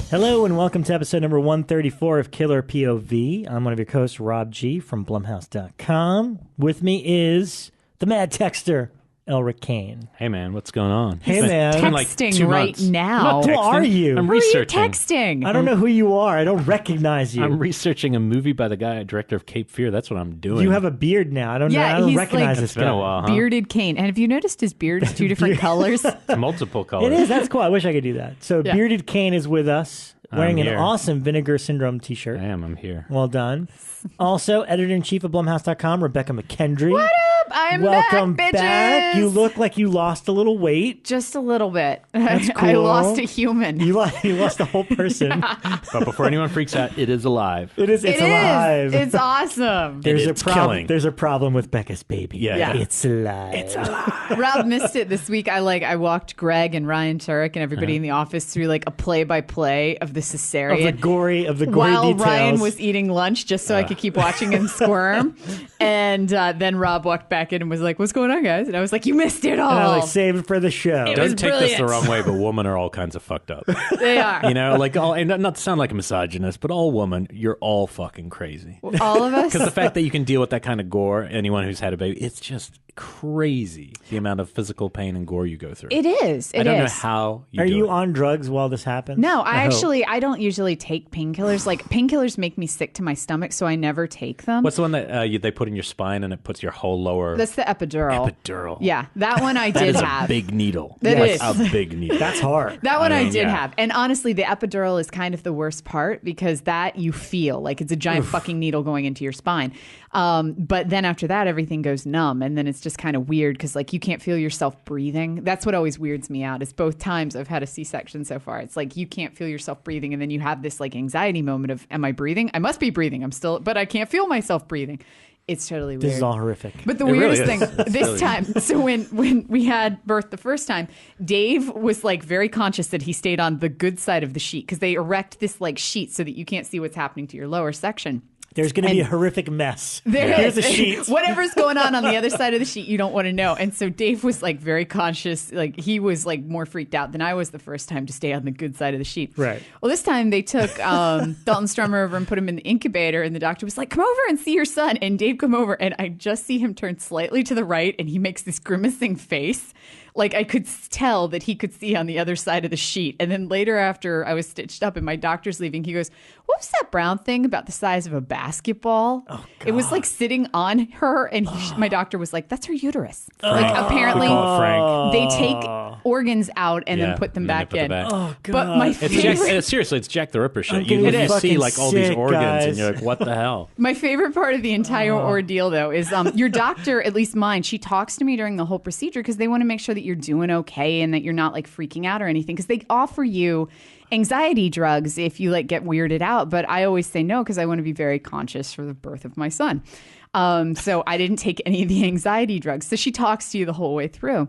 Hello and welcome to episode number 134 of Killer POV. I'm one of your hosts, Rob G. from Blumhouse.com. With me is the Mad Texter, Elric Kane. Hey, man, what's going on? Hey, man. Texting like right now. Who are you? I'm Who are you researching. texting? I don't know who you are. I don't recognize you. I'm researching a movie by the guy, director of Cape Fear. That's what I'm doing. You have a beard now. I don't know. I don't he's recognize like this It's been a guy. while, huh? Bearded Kane. And have you noticed his beard is two different colors? It's multiple colors. It is. That's cool. I wish I could do that. So Yeah. Bearded Kane is with us, wearing an here. awesome Vinegar Syndrome t-shirt. I'm here. Well done. Also, editor-in-chief of Blumhouse.com, Rebekah McKendry. What up? I'm Welcome back, bitches. back. You look like you lost a little weight. Just a little bit. That's I cool. lost a human. You lost a whole person. But before anyone freaks out, it is alive. It's alive. It's awesome. It's killing. There's a problem with Becca's baby. Yeah. It's alive. It's alive. Rob missed it this week. I walked Greg and Ryan Turek and everybody in the office through like a play-by-play of the cesarean. Of the gory while details. Ryan was eating lunch just so I could keep watching him squirm. And then Rob walked back in and was like, "What's going on, guys?" And I was like, "You missed it all." And I was like, save it for the show. It was Don't take this the brilliant. wrong way, but women are all kinds of fucked up. They are. You know, like all, and not to sound like a misogynist, but all women, you're all fucking crazy. All of us. Because the fact that you can deal with that kind of gore, anyone who's had a baby, it's just crazy the amount of physical pain and gore you go through. It is. I don't know how you Are do you it. on drugs while this happens? No, hope. I don't usually take painkillers. Like painkillers make me sick to my stomach, so I never take them. What's the one that they put in your spine and it puts your whole lower That's the epidural. epidural? Yeah, that one I That did is have. a big needle. That That's is. a big needle. That's hard. That one I mean, did yeah. have. And honestly, the epidural is kind of the worst part because that you feel like it's a giant fucking needle going into your spine. But then after that, everything goes numb. And then it's just kind of weird because like you can't feel yourself breathing. That's what always weirds me out is both times I've had a C-section so far. It's like you can't feel yourself breathing. And then you have this like anxiety moment of, am I breathing? I must be breathing. I'm still, but I can't feel myself breathing. It's totally weird. This is all horrific. But the It really weirdest is. thing It's this really- time, so when we had birth the first time, Dave was like very conscious that he stayed on the good side of the sheet because they erect this like sheet so that you can't see what's happening to your lower section. There's going to be a And- horrific mess. Here's the sheet. Whatever's going on the other side of the sheet, you don't want to know. And so Dave was like very conscious. Like he was like more freaked out than I was the first time to stay on the good side of the sheet. Right. Well, this time they took Dalton Strummer over and put him in the incubator. And the doctor was like, "Come over and see your son." And Dave come over and I just see him turn slightly to the right and he makes this grimacing face. Like I could tell that he could see on the other side of the sheet. And then later after I was stitched up and my doctor's leaving, he goes, "What was that brown thing about the size of a basketball?" Oh, It was like sitting on her. And my doctor was like, "That's her uterus." Like apparently We call it Frank. they take organs out and then put them and then back they put in. them back. Oh, God. But my It's favorite, seriously, it's Jack the Ripper shit. I'm You, getting you see fucking like all these sick, organs guys. and you're like, what the hell? my favorite part of the entire ordeal, though, is your doctor, at least mine, she talks to me during the whole procedure because they want to make sure that you're doing okay and that you're not like freaking out or anything because they offer you anxiety drugs if you like get weirded out. But I always say no because I want to be very conscious for the birth of my son. So I didn't take any of the anxiety drugs. So she talks to you the whole way through.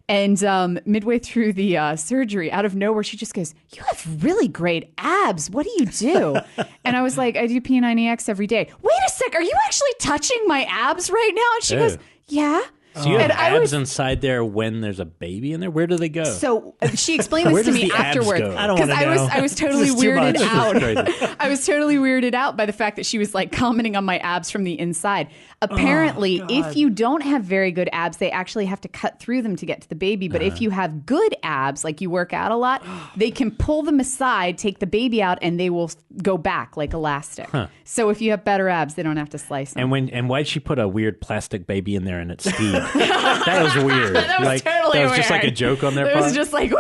And midway through the surgery, out of nowhere, she just goes, "You have really great abs. What do you do?" And I was like, "I do P90X every day." "Wait a sec. Are you actually touching my abs right now?" And she Ew. goes, "Yeah." So you have And I abs was- inside there when there's a baby in there? Where do they go? So she explained Where this to does me the abs afterwards go? I don't because want to know. I was totally This is too weirded much. out. This is crazy. I was totally weirded out by the fact that she was like commenting on my abs from the inside. Apparently, if you don't have very good abs, they actually have to cut through them to get to the baby. But if you have good abs, like you work out a lot, they can pull them aside, take the baby out, and they will go back like elastic. So if you have better abs, they don't have to slice them. And why'd she put a weird plastic baby in there and it's Steve? That was weird. That was like, totally that was just weird. like a joke on their It part. was just like,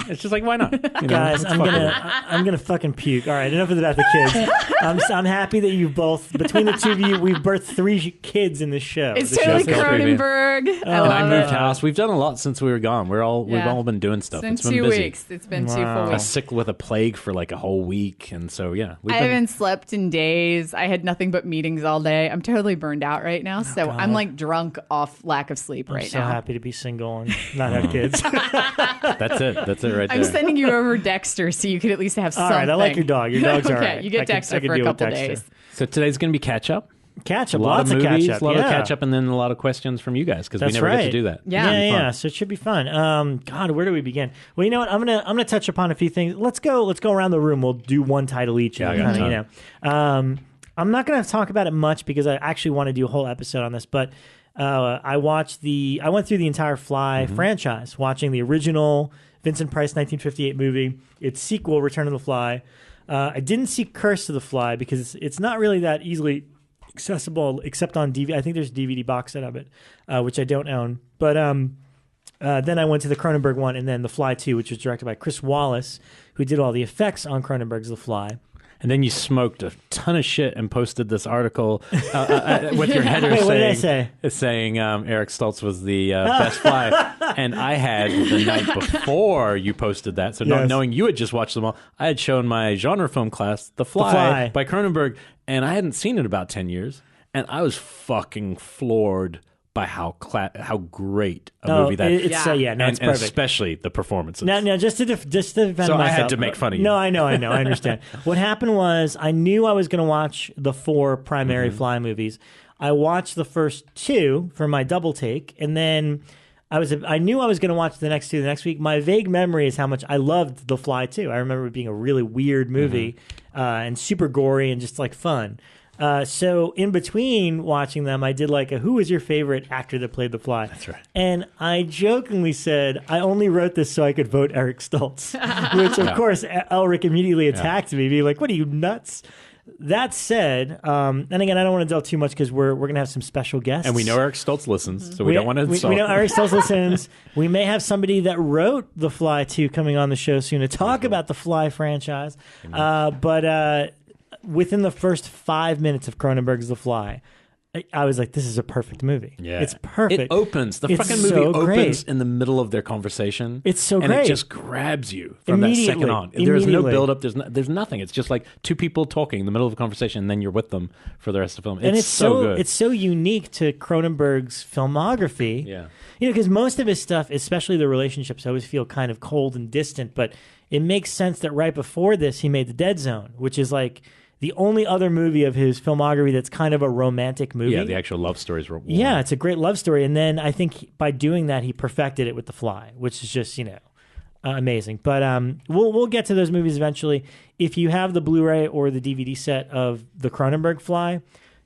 It's just like, why not? You know, Guys, it's I'm fucking- gonna fucking puke. All right, enough of about the kids. I'm happy that you both, between the two of you, we've birthed 3 kids in this show. it's The totally show's called- Cronenberg. I And I love moved it. house. We've done a lot since we were gone. We've all been doing stuff. It's been been 2 busy. weeks. It's been 2 full I was weeks. sick with a plague for like a whole week, and so yeah, I haven't slept in days. I had nothing but meetings all day. I'm totally burned out right now. So God. I'm like drunk off lack of sleep I'm right so now. happy to be single and not have kids. That's it. That's it right there. I'm sending you over Dexter so you could at least have All something. right, I like your dog. Your dog's all Okay, right. you get I Dexter could for a deal with couple Dexter. days. So today's gonna be catch up. catch up, A lot lots of of movies, catch up, a lot yeah. of catch up, and then a lot of questions from you guys because we That's never get right. to do that. Yeah. It'll be fun. Yeah. So it should be fun. God, where do we begin? Well, you know what? I'm gonna touch upon a few things. Let's go around the room. We'll do one title each. Yeah, and I got kinda, I'm not gonna talk about it much because I actually want to do a whole episode on this. But I went through the entire Fly franchise, watching the original Vincent Price 1958 movie, its sequel, Return of the Fly. I didn't see Curse of the Fly because it's not really that easily accessible except on DVD. I think there's a DVD box set of it, which I don't own. But then I went to the Cronenberg one and then The Fly 2, which was directed by Chris Wallace, who did all the effects on Cronenberg's The Fly. And then you smoked a ton of shit and posted this article with your header Wait, saying, what did I say? saying Eric Stoltz was the best Fly. And I had the night before you posted that, so not Yes. knowing you had just watched them all, I had shown my genre film class The Fly by Cronenberg, and I hadn't seen it in about 10 years. And I was fucking floored by how great a movie that is. It's Yeah. no, it's and perfect. especially the performances. Now, just to defend myself. I had to make fun of you. No, I know, I understand. What happened was I knew I was going to watch the 4 primary Fly movies. I watched the first 2 for my double take, and then I knew I was going to watch the next 2 the next week. My vague memory is how much I loved The Fly 2. I remember it being a really weird movie and super gory and just like fun. So in between watching them, I did like who was your favorite actor that played the Fly? That's right. And I jokingly said, I only wrote this so I could vote Eric Stoltz, which of course Elric immediately attacked me, being like, what are you, nuts? That said, and again, I don't want to delve too much because we're going to have some special guests. And we know Eric Stoltz listens, so we don't want to insult. We know Eric Stoltz listens. We may have somebody that wrote The Fly 2 coming on the show soon to talk about the Fly franchise. But within the first 5 minutes of Cronenberg's The Fly, I was like, this is a perfect movie. Yeah. It's perfect. It opens. The It's fucking movie so opens great. in the middle of their conversation. It's so and great. it just grabs you from that second Immediately. on. There's no Immediately. build-up. There's nothing. It's just like two people talking in the middle of a conversation, and then you're with them for the rest of the film. And it's so good. It's so unique to Cronenberg's filmography. Yeah. You know, because most of his stuff, especially the relationships, I always feel kind of cold and distant. But it makes sense that right before this, he made The Dead Zone, which is like the only other movie of his filmography that's kind of a romantic movie. Yeah, the actual love stories were warm. Yeah, it's a great love story. And then I think by doing that, he perfected it with The Fly, which is just, amazing. But we'll get to those movies eventually. If you have the Blu-ray or the DVD set of the Cronenberg Fly,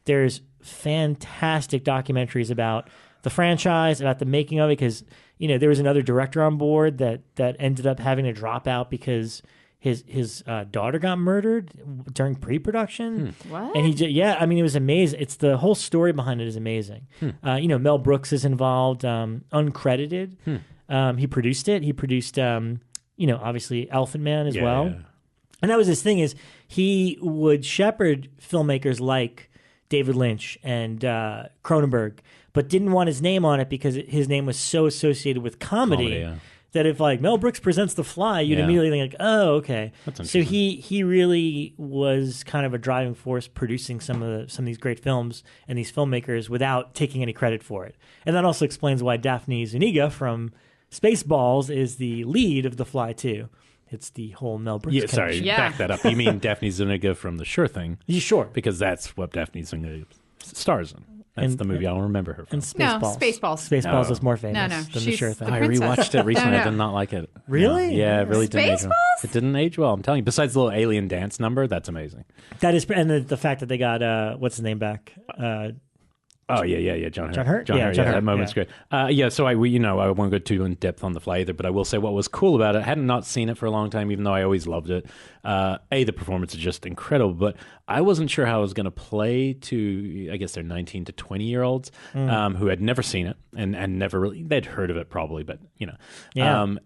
there's fantastic documentaries about the franchise, about the making of it, because, there was another director on board that ended up having to drop out because his daughter got murdered during pre-production. What? And it was amazing. It's the whole story behind it is amazing. Mel Brooks is involved, uncredited. He produced it. He produced, obviously Elephant Man as well. Yeah. And that was his thing, is he would shepherd filmmakers like David Lynch and Cronenberg, but didn't want his name on it because his name was so associated with comedy. That if like Mel Brooks presents The Fly, you'd immediately think like, oh, okay. So he really was kind of a driving force producing some of these great films and these filmmakers without taking any credit for it. And that also explains why Daphne Zuniga from Spaceballs is the lead of The Fly too. It's the whole Mel Brooks connection. Sorry, back that up. You mean Daphne Zuniga from The Sure Thing? You sure? Because that's what Daphne Zuniga stars in. That's the movie I'll remember her from. And Spaceballs. Spaceballs. Spaceballs is more famous No, than The she's Sure Thing. I princess. rewatched it recently. No. I did not like it. Really? No. Yeah, it really didn't age well. Spaceballs? It didn't age well. I'm telling you. Besides the little alien dance number, that's amazing. That is, and the fact that they got what's his name back? Oh yeah, John Hurt. John Hurt? John Yeah, Hurt. John That Hurt, moment's yeah. great. So I won't go too in depth on The Fly either, but I will say what was cool about it. I had not seen it for a long time, even though I always loved it. The performance is just incredible, but I wasn't sure how I was going to play to, I guess they're 19 to 20-year-olds who had never seen it and never really, they'd heard of it probably, but Yeah.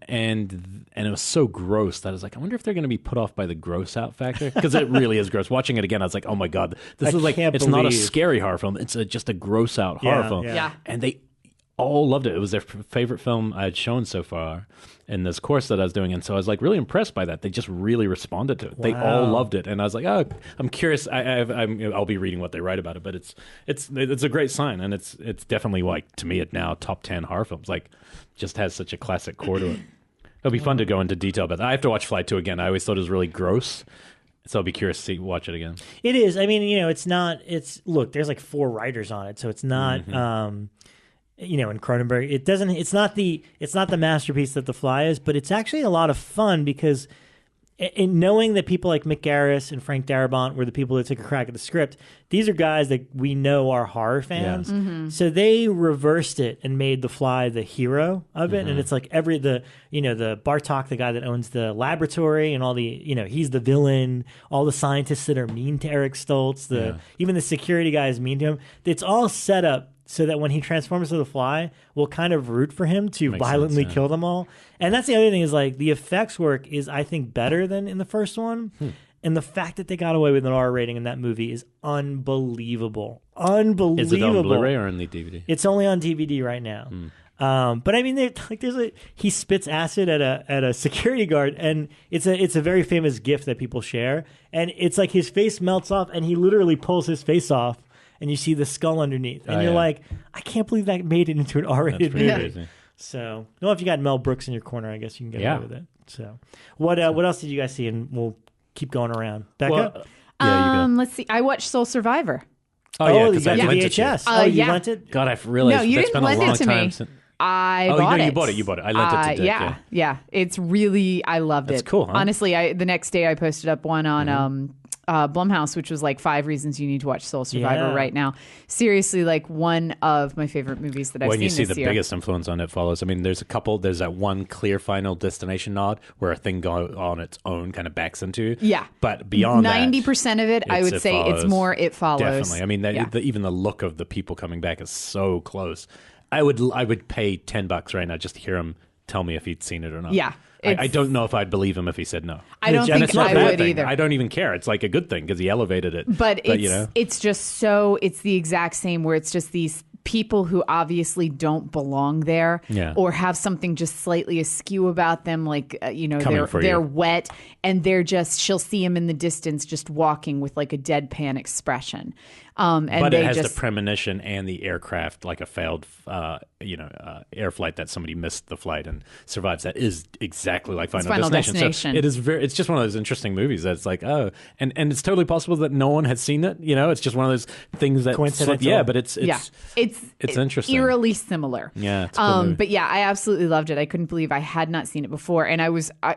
and it was so gross that I was like, I wonder if they're going to be put off by the gross out factor, because it really is gross. Watching it again, I was like, oh my God, this is like, can't it's not a believe- scary horror film. It's just a gross out horror film. yeah. Yeah. And they all loved it. It was their favorite film I had shown so far in this course that I was doing. And so I was like really impressed by that. They just really responded to it. They all loved it. And I was like, oh, I'm curious. I'll be reading what they write about it, but it's a great sign. And it's definitely, like, to me, it now top 10 horror films. Like, just has such a classic core to it. It'll be fun to go into detail about that. I have to watch Fly 2 again. I always thought it was really gross. So I'll be curious to watch it again. It is. I mean, look, there's like 4 writers on it, so it's not in Cronenberg. It's not the masterpiece that The Fly is, but it's actually a lot of fun because in knowing that people like Mick Garris and Frank Darabont were the people that took a crack at the script, these are guys that we know are horror fans. Yeah. So they reversed it and made The Fly the hero of it. And it's like the Bartok, the guy that owns the laboratory and all the, he's the villain, all the scientists that are mean to Eric Stoltz, even the security guy is mean to him. It's all set up so that when he transforms to the Fly, we'll kind of root for him to violently kill them all. And that's the other thing is like the effects work is, I think, better than in the first one. And the fact that they got away with an R rating in that movie is unbelievable. Unbelievable. Is it on Blu-ray or on the DVD? It's only on DVD right now. But I mean, he spits acid at a security guard, and it's a very famous GIF that people share. And it's like his face melts off, and he literally pulls his face off. And you see the skull underneath. And you're like, I can't believe that made it into an R-rated movie. Crazy. So, if you got Mel Brooks in your corner, I guess you can get away with it. So, what else did you guys see? And we'll keep going around. Bekah? Let's see. I watched Soul Survivor. You got the VHS. You lent it? God, I've realized no, you that's didn't been a lend long it to time me. since... I bought it. You bought it. I lent it to Dick. Yeah. It's really, I loved it. That's cool, huh? Honestly, the next day I posted up one on Blumhouse, which was like 5 reasons you need to watch Soul Survivor right now. Seriously, like one of my favorite movies that I've seen this year. When you see the biggest influence on It Follows, I mean, there's that one clear Final Destination nod where a thing on its own kind of backs into. Yeah. But beyond 90% of it, I would say it's more It Follows. Definitely. I mean, even the look of the people coming back is so close. I would pay $10 right now just to hear him tell me if he'd seen it or not. Yeah. I don't know if I'd believe him if he said no. I don't think I would either. I don't even care. It's like a good thing because he elevated it. But it's just so, it's the exact same where it's just these people who obviously don't belong there or have something just slightly askew about them, like, they're wet and she'll see him in the distance just walking with like a deadpan expression. But it has the premonition and the aircraft, like a failed, air flight that somebody missed the flight and survives. That is exactly like Final Destination. So it is it's just one of those interesting movies that's like, and it's totally possible that no one has seen it. It's just one of those things that coincidental. But it's interesting, eerily similar. Yeah, it's a cool movie. But yeah, I absolutely loved it. I couldn't believe I had not seen it before, and I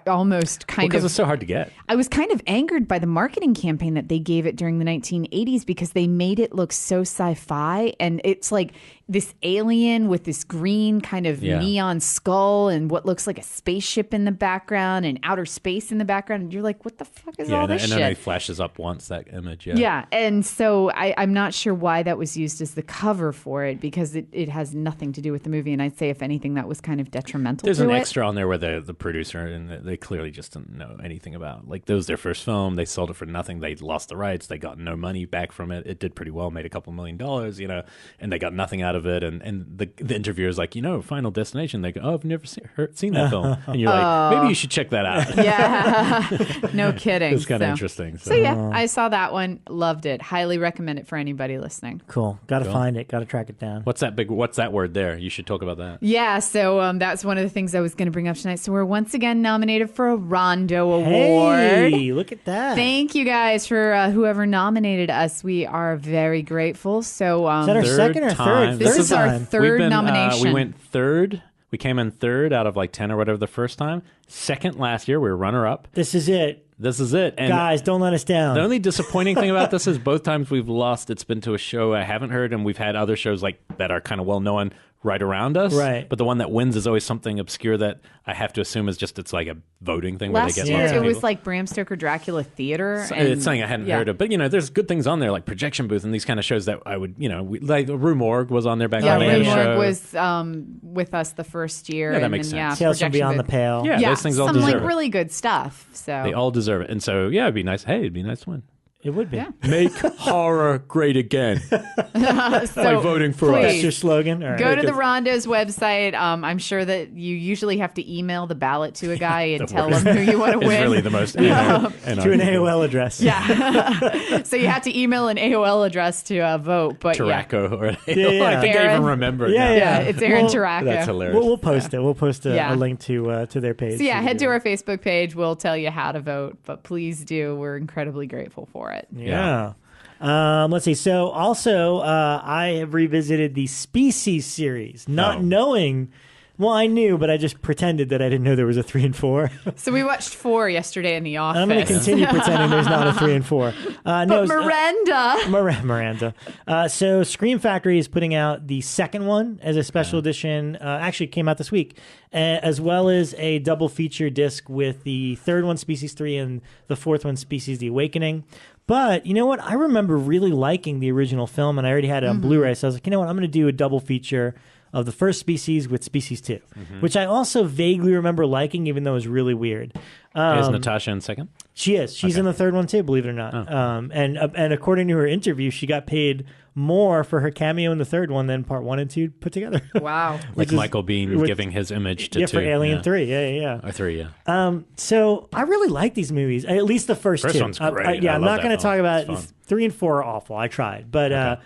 almost kind of because it's so hard to get. I was kind of angered by the marketing campaign that they gave it during the 1980s because they made it look so sci-fi, and it's like this alien with this green kind of neon skull and what looks like a spaceship in the background and outer space in the background, and you're like, what the fuck is all this shit? And then it flashes up once, that image. Yeah, and so I'm not sure why that was used as the cover for it because it has nothing to do with the movie, and I'd say if anything that was kind of detrimental. There's an extra on there where the producer and they clearly just didn't know anything about. Like, that was their first film. They sold it for nothing. They lost the rights. They got no money back from it. It did pretty well, made a couple $1 million, and they got nothing out of it. And the interviewer's like, Final Destination. They go, oh, I've never seen that film. And you're like, maybe you should check that out. Yeah, no kidding. It's kind of interesting. So yeah, I saw that one, loved it. Highly recommend it for anybody listening. Cool. Got to find it. Got to track it down. What's that word there? You should talk about that. Yeah, so that's one of the things I was going to bring up tonight. So we're once again nominated for a Rondo Award. Hey, look at that. Thank you guys for whoever nominated us. We are very grateful. So is that our second or third? This is our third nomination. We went third. We came in third out of like 10 or whatever the first time. Second last year, we were runner-up. This is it. And guys, don't let us down. The only disappointing thing about this is both times we've lost, it's been to a show I haven't heard, and we've had other shows like that are kind of well-known right around us. Right. But the one that wins is always something obscure that I have to assume is just, it's like a voting thing Last where they get year, lots of people. it was like Bram Stoker Dracula Theater. It's something I hadn't heard of. But, there's good things on there, like Projection Booth and these kind of shows that I would, like Rue Morgue was on there back then. Yeah, Rue Morgue was with us the first year. Yeah, that makes sense. Tales from Beyond the Pale. Yeah, those things all deserve it. Some like really good stuff. So they all deserve it. And so, yeah, it'd be nice. Hey, it'd be nice to win. It would be. Yeah. Make horror great again by voting for us. That's your slogan? All right. Go to the Rondo's website. I'm sure that you usually have to email the ballot to a guy and tell him who you want to win. It's really the most to an AOL address. Yeah. So you have to email an AOL address to vote. But Taracco or yeah. I think I even remember. Yeah, it's Aaron Taracco. That's hilarious. We'll post it. We'll post a link to their page. So head to our Facebook page. We'll tell you how to vote, but please do. We're incredibly grateful for it. Yeah. Let's see. So also, I have revisited the Species series, not knowing. Well, I knew, but I just pretended that I didn't know there was a 3 and 4. So we watched 4 yesterday in the office. I'm going to continue pretending there's not a 3 and 4. But Miranda. So Scream Factory is putting out the second one as a special edition. Actually, came out this week, as well as a double feature disc with the third one, Species 3, and the fourth one, Species: The Awakening. But you know what? I remember really liking the original film, and I already had it on Blu-ray. So I was like, you know what? I'm going to do a double feature of the first Species with Species 2, which I also vaguely remember liking, even though it was really weird. Is Natasha in second? She is. She's in the third one too, believe it or not. Oh. And according to her interview, she got paid more for her cameo in the third one than part 1 and 2 put together. Wow. Like Michael Biehn giving his image to 2. for Alien 3. Yeah. Or 3, yeah. So I really like these movies, at least the first 2. First one's great. I'm not going to talk about it. 3 and 4 are awful. I tried. But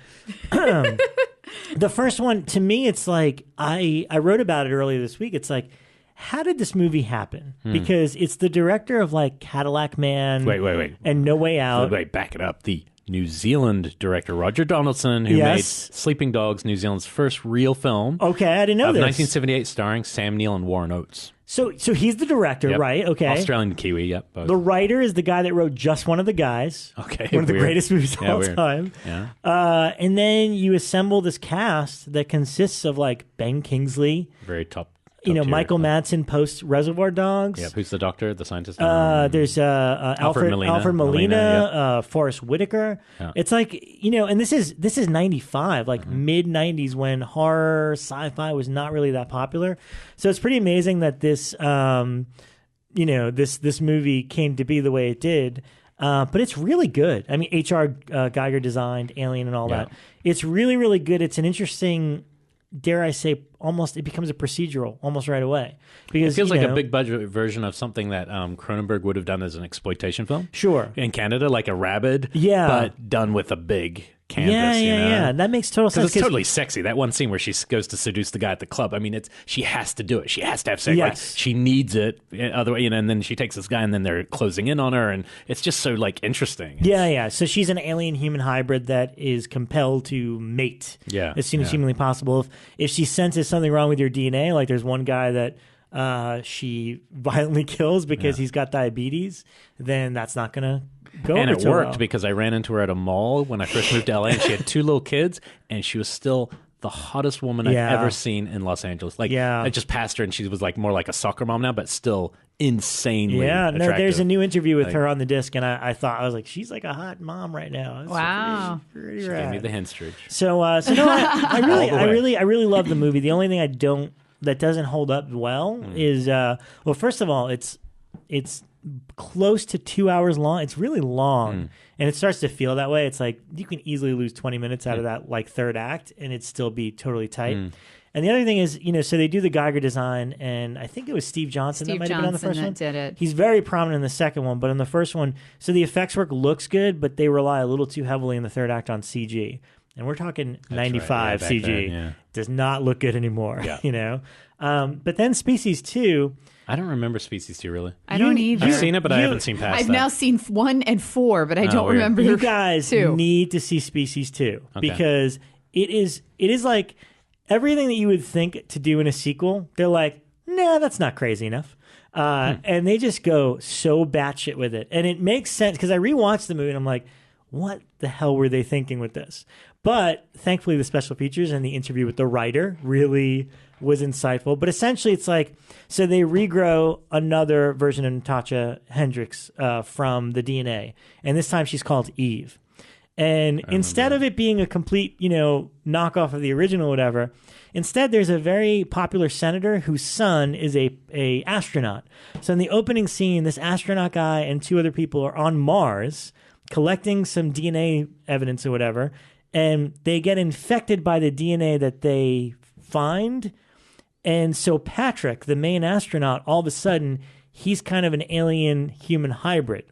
the first one, to me, it's like, I wrote about it earlier this week. It's like, how did this movie happen? Because it's the director of like Cadillac Man. Wait. And No Way Out. Wait, back it up. The New Zealand director, Roger Donaldson, who made Sleeping Dogs, New Zealand's first real film. Okay, I didn't know this. 1978, starring Sam Neill and Warren Oates. So he's the director, right? Okay. Australian Kiwi, yep. Both. The writer is the guy that wrote Just One of the Guys. Okay. One of the greatest movies of all time. Yeah. And then you assemble this cast that consists of like Ben Kingsley. Very top Michael Madsen post Reservoir Dogs. Yep. Who's the doctor, the scientist? There's Alfred Molina, Forrest Whitaker. Yeah. It's like, and this is 95, like mid 90s, when horror sci-fi was not really that popular. So it's pretty amazing that this this movie came to be the way it did. But it's really good. I mean, H.R. Geiger designed Alien and all that. It's really, really good. It's an interesting, dare I say, it becomes a procedural almost right away. Because it feels like a big budget version of something that Cronenberg would have done as an exploitation film. Sure. In Canada, like a Rabid. Yeah. But done with a big canvas. Yeah. That makes total sense. It's totally sexy. That one scene where she goes to seduce the guy at the club. I mean, she has to do it. She has to have sex. Yes. Like, she needs it. Otherwise, and then she takes this guy, and then they're closing in on her, and it's just so like interesting. Yeah. So she's an alien-human hybrid that is compelled to mate. As soon as humanly possible. If she senses something wrong with your DNA, like there's one guy that she violently kills because he's got diabetes, then that's not gonna go. And it worked well. because I ran into her at a mall when I first moved to LA, and she had 2 little kids, and she was still the hottest woman I've ever seen in Los Angeles. Like, I just passed her, and she was like more like a soccer mom now, but still insanely attractive. No, there's a new interview with her on the disc, and I was like, she's like a hot mom right now. Wow, pretty she gave me the henstridge. So no, I really love the movie. The only thing that doesn't hold up well is first of all, it's close to 2 hours long. It's really long, and it starts to feel that way. It's like you can easily lose 20 minutes out of that like third act, and it'd still be totally tight. And the other thing is, so they do the Geiger design, and I think it was Steve Johnson that might have been on the first one. Did it. He's very prominent in the second one, but in the first one, so the effects work looks good, but they rely a little too heavily in the third act on CG. And we're talking 95 CG. Then, does not look good anymore, But then Species 2... I don't remember Species 2, really. I don't either. I've seen it, but I haven't seen past I've now seen 1 and 4, but I don't remember. You guys 2. need to see Species 2 because it is like everything that you would think to do in a sequel. They're like, nah, that's not crazy enough. And they just go so batshit with it. And it makes sense because I rewatched the movie and I'm like, what the hell were they thinking with this? But thankfully, the special features and the interview with the writer really was insightful. But essentially, it's like, so they regrow another version of Natasha Hendricks from the DNA. And this time she's called Eve. And instead of it being a complete, knockoff of the original or whatever, instead there's a very popular senator whose son is a astronaut. So in the opening scene, this astronaut guy and 2 other people are on Mars collecting some DNA evidence or whatever, and they get infected by the DNA that they find. And so Patrick, the main astronaut, all of a sudden, he's kind of an alien-human hybrid.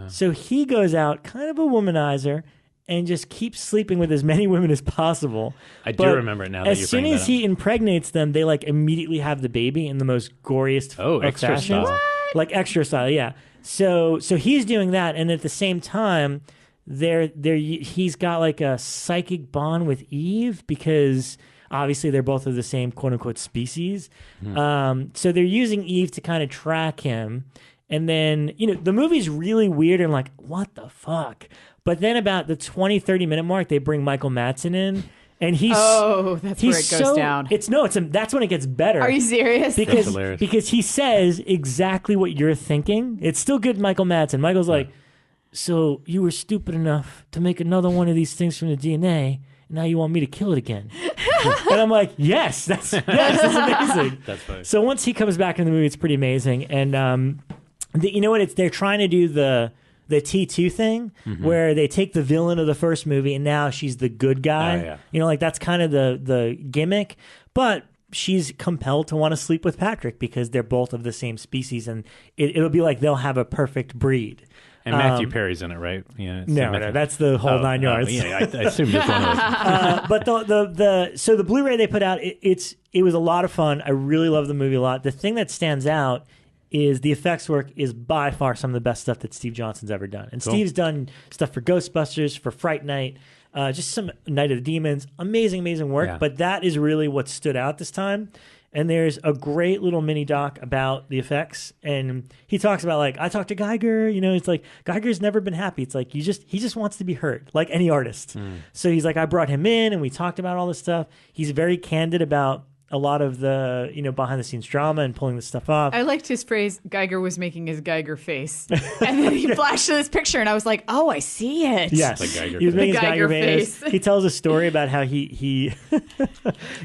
So he goes out, kind of a womanizer, and just keeps sleeping with as many women as possible. I do remember it now that you're bringing that up. As soon as he impregnates them, they like immediately have the baby in the most goriest extra fashions. style. Like extra style, yeah. So he's doing that, and at the same time, he's got like a psychic bond with Eve because obviously they're both of the same quote unquote species. So they're using Eve to kind of track him. And then, the movie's really weird and like, what the fuck? But then about the 20, 30-minute mark, they bring Michael Madsen in. And that's where it goes down. That's when it gets better. Are you serious? Because he says exactly what you're thinking. It's still good, Michael Madsen. Michael's like, so you were stupid enough to make another one of these things from the DNA, and now you want me to kill it again. And I'm like, yes, that's amazing. That's funny. So once he comes back in the movie, it's pretty amazing. And you know what? They're trying to do the T2 thing where they take the villain of the first movie and now she's the good guy. Like that's kind of the gimmick. But she's compelled to want to sleep with Patrick because they're both of the same species, and it'll be like they'll have a perfect breed. And Matthew Perry's in it, right? Yeah. No, that's the whole 9 yards. Yeah, I assume just one of those. But the Blu-ray they put out, it was a lot of fun. I really love the movie a lot. The thing that stands out is the effects work is by far some of the best stuff that Steve Johnson's ever done. And Steve's done stuff for Ghostbusters, for Fright Night, just some Night of the Demons. Amazing, amazing work. Yeah. But that is really what stood out this time. And there's a great little mini doc about the effects. And he talks about, like, I talked to Geiger, it's like, Geiger's never been happy. It's like, he just wants to be heard, like any artist. So he's like, I brought him in and we talked about all this stuff. He's very candid about a lot of the, behind the scenes drama and pulling this stuff off. I liked his phrase, Geiger was making his Geiger face. And then he flashed to this picture and I was like, oh, I see it. Yes. He was making his Geiger face. He tells a story about how he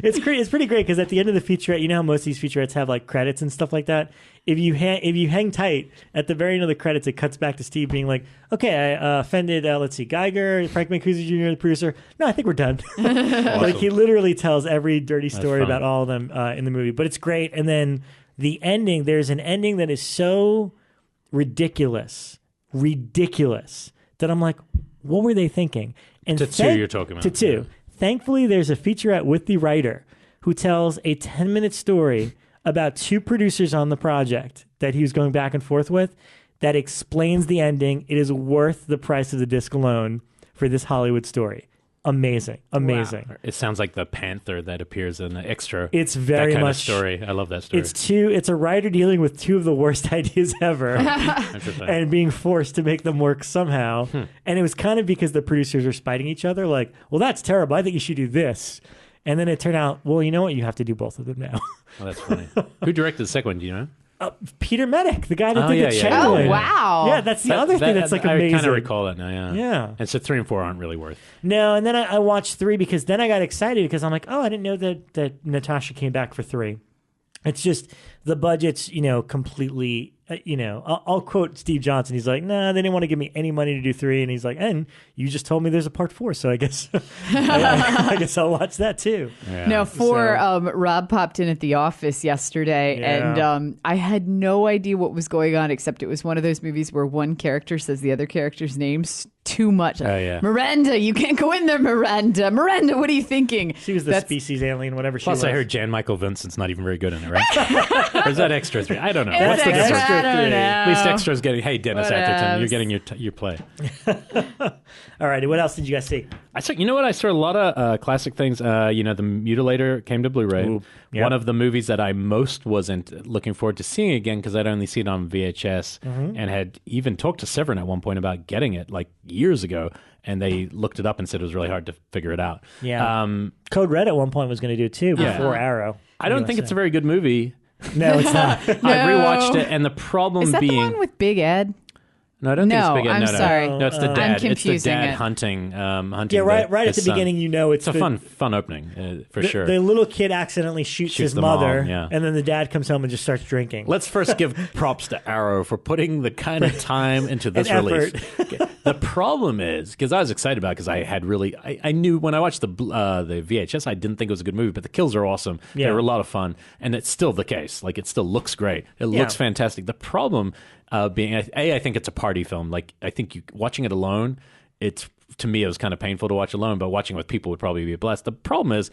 it's pretty great because at the end of the featurette, how most of these featurettes have like credits and stuff like that. If you hang tight, at the very end of the credits, it cuts back to Steve being like, okay, I offended, let's see, Geiger, Frank Mancuso Jr., the producer. No, I think we're done. Awesome. Like, he literally tells every dirty story about all of them in the movie. But it's great. And then the ending, there's an ending that is so ridiculous, that I'm like, what were they thinking? And to two you're talking about. To two. Yeah. Thankfully, there's a featurette with the writer who tells a 10-minute story about two producers on the project that he was going back and forth with that explains the ending. It is worth the price of the disc alone for this Hollywood story. Amazing. Wow. It sounds like the panther that appears in the extra. It's very that kind much of story. I love that story. It's a writer dealing with two of the worst ideas ever and being forced to make them work somehow. And it was kind of because the producers are spiting each other like, well, that's terrible. I think you should do this. And then it turned out, well, you know what? You have to do both of them now. Oh, that's funny. Who directed the second one? Do you know? Peter Medic, the guy that did the Chamberlain. Oh, wow. Yeah, that's the other thing that's like amazing. I kind of recall that now, yeah. Yeah. And so 3 and 4 aren't really worth. No, and then I watched 3 because then I got excited because I'm like, oh, I didn't know that Natasha came back for 3. It's just the budget's, completely, I'll quote Steve Johnson. He's like, nah, they didn't want to give me any money to do 3. And he's like, and you just told me there's a part 4. So I guess, I guess I'll watch that too. Yeah. No, 4, Rob popped in at the office yesterday and I had no idea what was going on, except it was one of those movies where one character says the other character's names too much. Miranda, you can't go in there, Miranda. Miranda, what are you thinking? She was the species alien, whatever she was. Plus, I heard Jan Michael Vincent's not even very good in it, right? Or is that extra 3? I don't know. That's extra 3. At least extra's getting, hey, Dennis Atherton, you're getting your play. All right, what else did you guys see? I saw a lot of classic things. The Mutilator came to Blu-ray. Ooh, yep. One of the movies that I most wasn't looking forward to seeing again because I'd only seen it on VHS and had even talked to Severin at one point about getting it like years ago. And they looked it up and said it was really hard to figure it out. Yeah. Code Red at one point was going to do it too before Arrow. I don't think it's a very good movie. No, it's not. I rewatched it, and the problem Is that being the one with Big Ed? No, I don't think it's Big Ed. I'm sorry. No, it's the dad. I'm confusing it's the dad it. hunting. Yeah, right at the beginning, it's a fun opening for sure. The little kid accidentally shoots his mother, mom, and then the dad comes home and just starts drinking. Let's first give props to Arrow for putting the kind of time into this release. The problem is, because I was excited about it, because I knew when I watched the VHS, I didn't think it was a good movie, but the kills are awesome. Yeah. They were a lot of fun, and it's still the case. Like, it still looks great. It looks fantastic. The problem being, I think it's a party film. Like, I think watching it alone, to me, it was kind of painful to watch alone, but watching with people would probably be a blast. The problem is,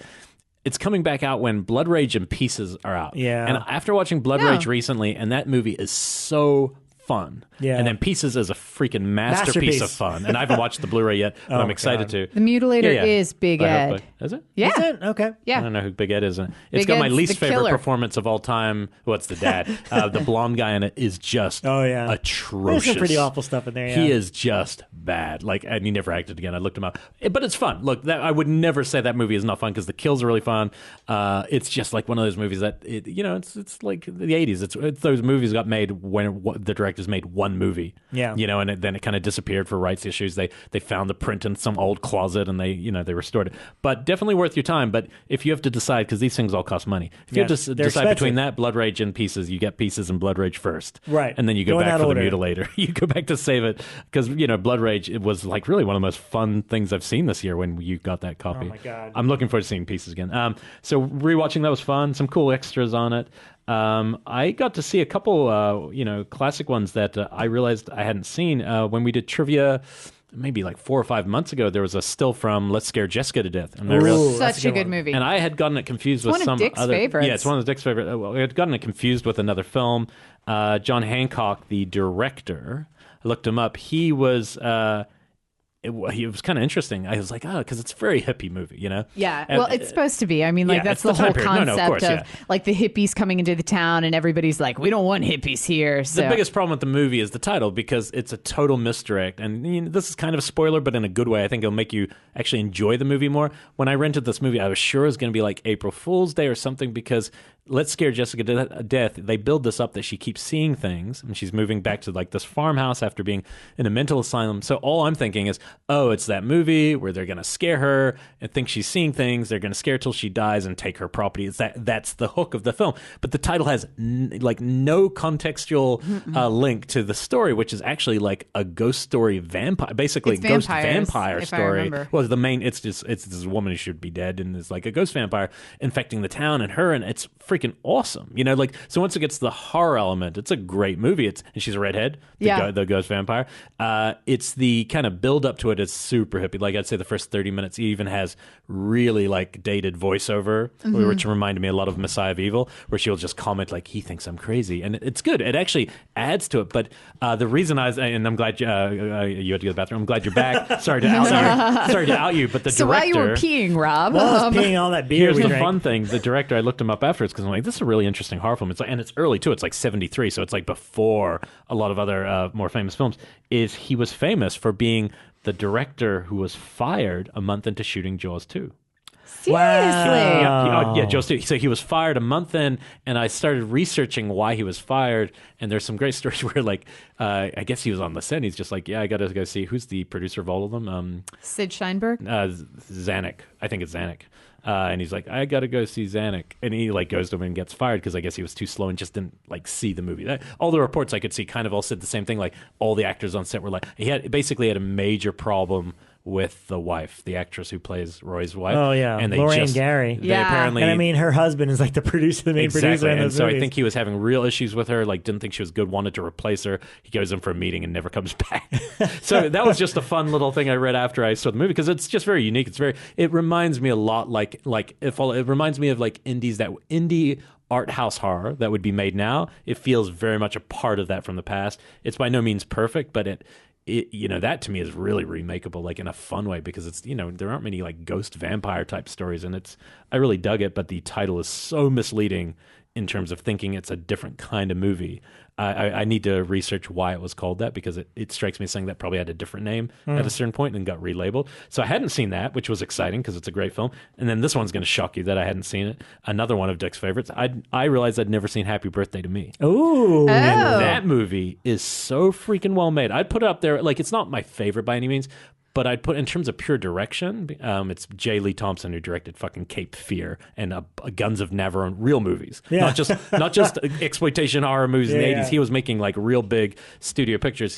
it's coming back out when Blood Rage and Pieces are out. Yeah. And after watching Blood Rage recently, and that movie is so fun. Yeah. And then Pieces is a freaking masterpiece of fun. And I haven't watched the Blu-ray yet, but I'm excited to. The Mutilator is Big Ed. Is it? Yeah. Is it? Okay. Yeah. I don't know who Big Ed is. It's Big got my Ed's least the favorite killer. performance of all time. What's the dad? The blonde guy in it is just atrocious. There's some pretty awful stuff in there. Yeah. He is just bad. Like, and he never acted again. I looked him up. But it's fun. Look, I would never say that movie is not fun because the kills are really fun. It's just like one of those movies that, it's like the 80s. It's those movies got made when the directors made one movie. Yeah. And then it kind of disappeared for rights issues. They found the print in some old closet and they restored it. But definitely worth your time. But if you have to decide, because these things all cost money, if you have to decide between that, Blood Rage, and Pieces, you get Pieces and Blood Rage first. Right. And then you go back for the Mutilator. You go back to save it. Because, Blood Rage, it was like really one of the most fun things I've seen this year when you got that copy. Oh, my God. I'm looking forward to seeing Pieces again. So rewatching that was fun. Some cool extras on it. I got to see a couple, classic ones that I realized I hadn't seen when we did trivia. Maybe like 4 or 5 months ago, there was a still from Let's Scare Jessica to Death. And Such a good movie. And I had gotten it confused with some other... One of Dick's favorites. Yeah, it's one of Dick's favorites. I had gotten it confused with another film. John Hancock, the director, I looked him up. He was... It was kind of interesting. I was like, because it's a very hippie movie, Yeah, well, it's supposed to be. I mean, that's the whole concept of like the hippies coming into the town, and everybody's like, we don't want hippies here. So. The biggest problem with the movie is the title, because it's a total misdirect. And this is kind of a spoiler, but in a good way. I think it'll make you actually enjoy the movie more. When I rented this movie, I was sure it was going to be like April Fool's Day or something, because Let's Scare Jessica to Death, they build this up that she keeps seeing things, and she's moving back to like this farmhouse after being in a mental asylum. So all I'm thinking is, it's that movie where they're going to scare her and think she's seeing things. They're going to scare her till she dies and take her property. That's the hook of the film. But the title has no contextual link to the story, which is actually like a ghost story vampire, basically it's ghost vampires, vampire story. Well, the main, it's this woman who should be dead, and it's like a ghost vampire infecting the town and her, and it's freaking awesome. So once it gets to the horror element, it's a great movie. And she's a redhead, the ghost vampire. It's the kind of build up to it is super hippie. Like, I'd say the first 30 minutes even has really like dated voiceover, which reminded me a lot of Messiah of Evil, where she'll just comment like, he thinks I'm crazy, and it's good. It actually adds to it. But the reason and I'm glad you had to go to the bathroom. I'm glad you're back. Sorry to out you. But the so director. while you were peeing, Rob, I was peeing all that beer. Here's the fun thing: the director. I looked him up afterwards because I'm like, this is a really interesting horror film. It's like, and it's early too. It's like 73, so it's like before a lot of other more famous films. He was famous for being the director who was fired a month into shooting Jaws 2. Seriously? Yeah, Jaws 2. So he was fired a month in, and I started researching why he was fired, and there's some great stories where, like, I guess he was on the set, and he's just like, I got to go see, who's the producer of all of them? Sid Sheinberg? Zanuck. I think it's Zanuck. And he's like, I got to go see Zanuck. And he like goes to him and gets fired because I guess he was too slow and just didn't like see the movie. All the reports I could see kind of all said the same thing. Like, all the actors on set were like, he basically had a major problem with the wife, the actress who plays Roy's wife. Oh, yeah. And Lorraine Gary. They apparently, and I mean, her husband is like the producer, the main producer in those so movies. I think he was having real issues with her, like didn't think she was good, wanted to replace her. He goes in for a meeting and never comes back. So that was just a fun little thing I read after I saw the movie, because it's just very unique. It reminds me a lot it reminds me of like indie art house horror that would be made now. It feels very much a part of that from the past. It's by no means perfect, but it that to me is really remakeable, like in a fun way, because it's, there aren't many like ghost vampire type stories, and I really dug it, but the title is so misleading in terms of thinking it's a different kind of movie. I need to research why it was called that, because it strikes me as something that probably had a different name at a certain point and got relabeled. So I hadn't seen that, which was exciting because it's a great film. And then this one's going to shock you that I hadn't seen it. Another one of Dick's favorites. I realized I'd never seen Happy Birthday to Me. Ooh. And that movie is so freaking well made. I'd put it up there. Like, it's not my favorite by any means, but I'd put, in terms of pure direction, it's J. Lee Thompson who directed fucking Cape Fear and Guns of Navarone, real movies, not just exploitation horror movies in the 80s. He was making like real big studio pictures.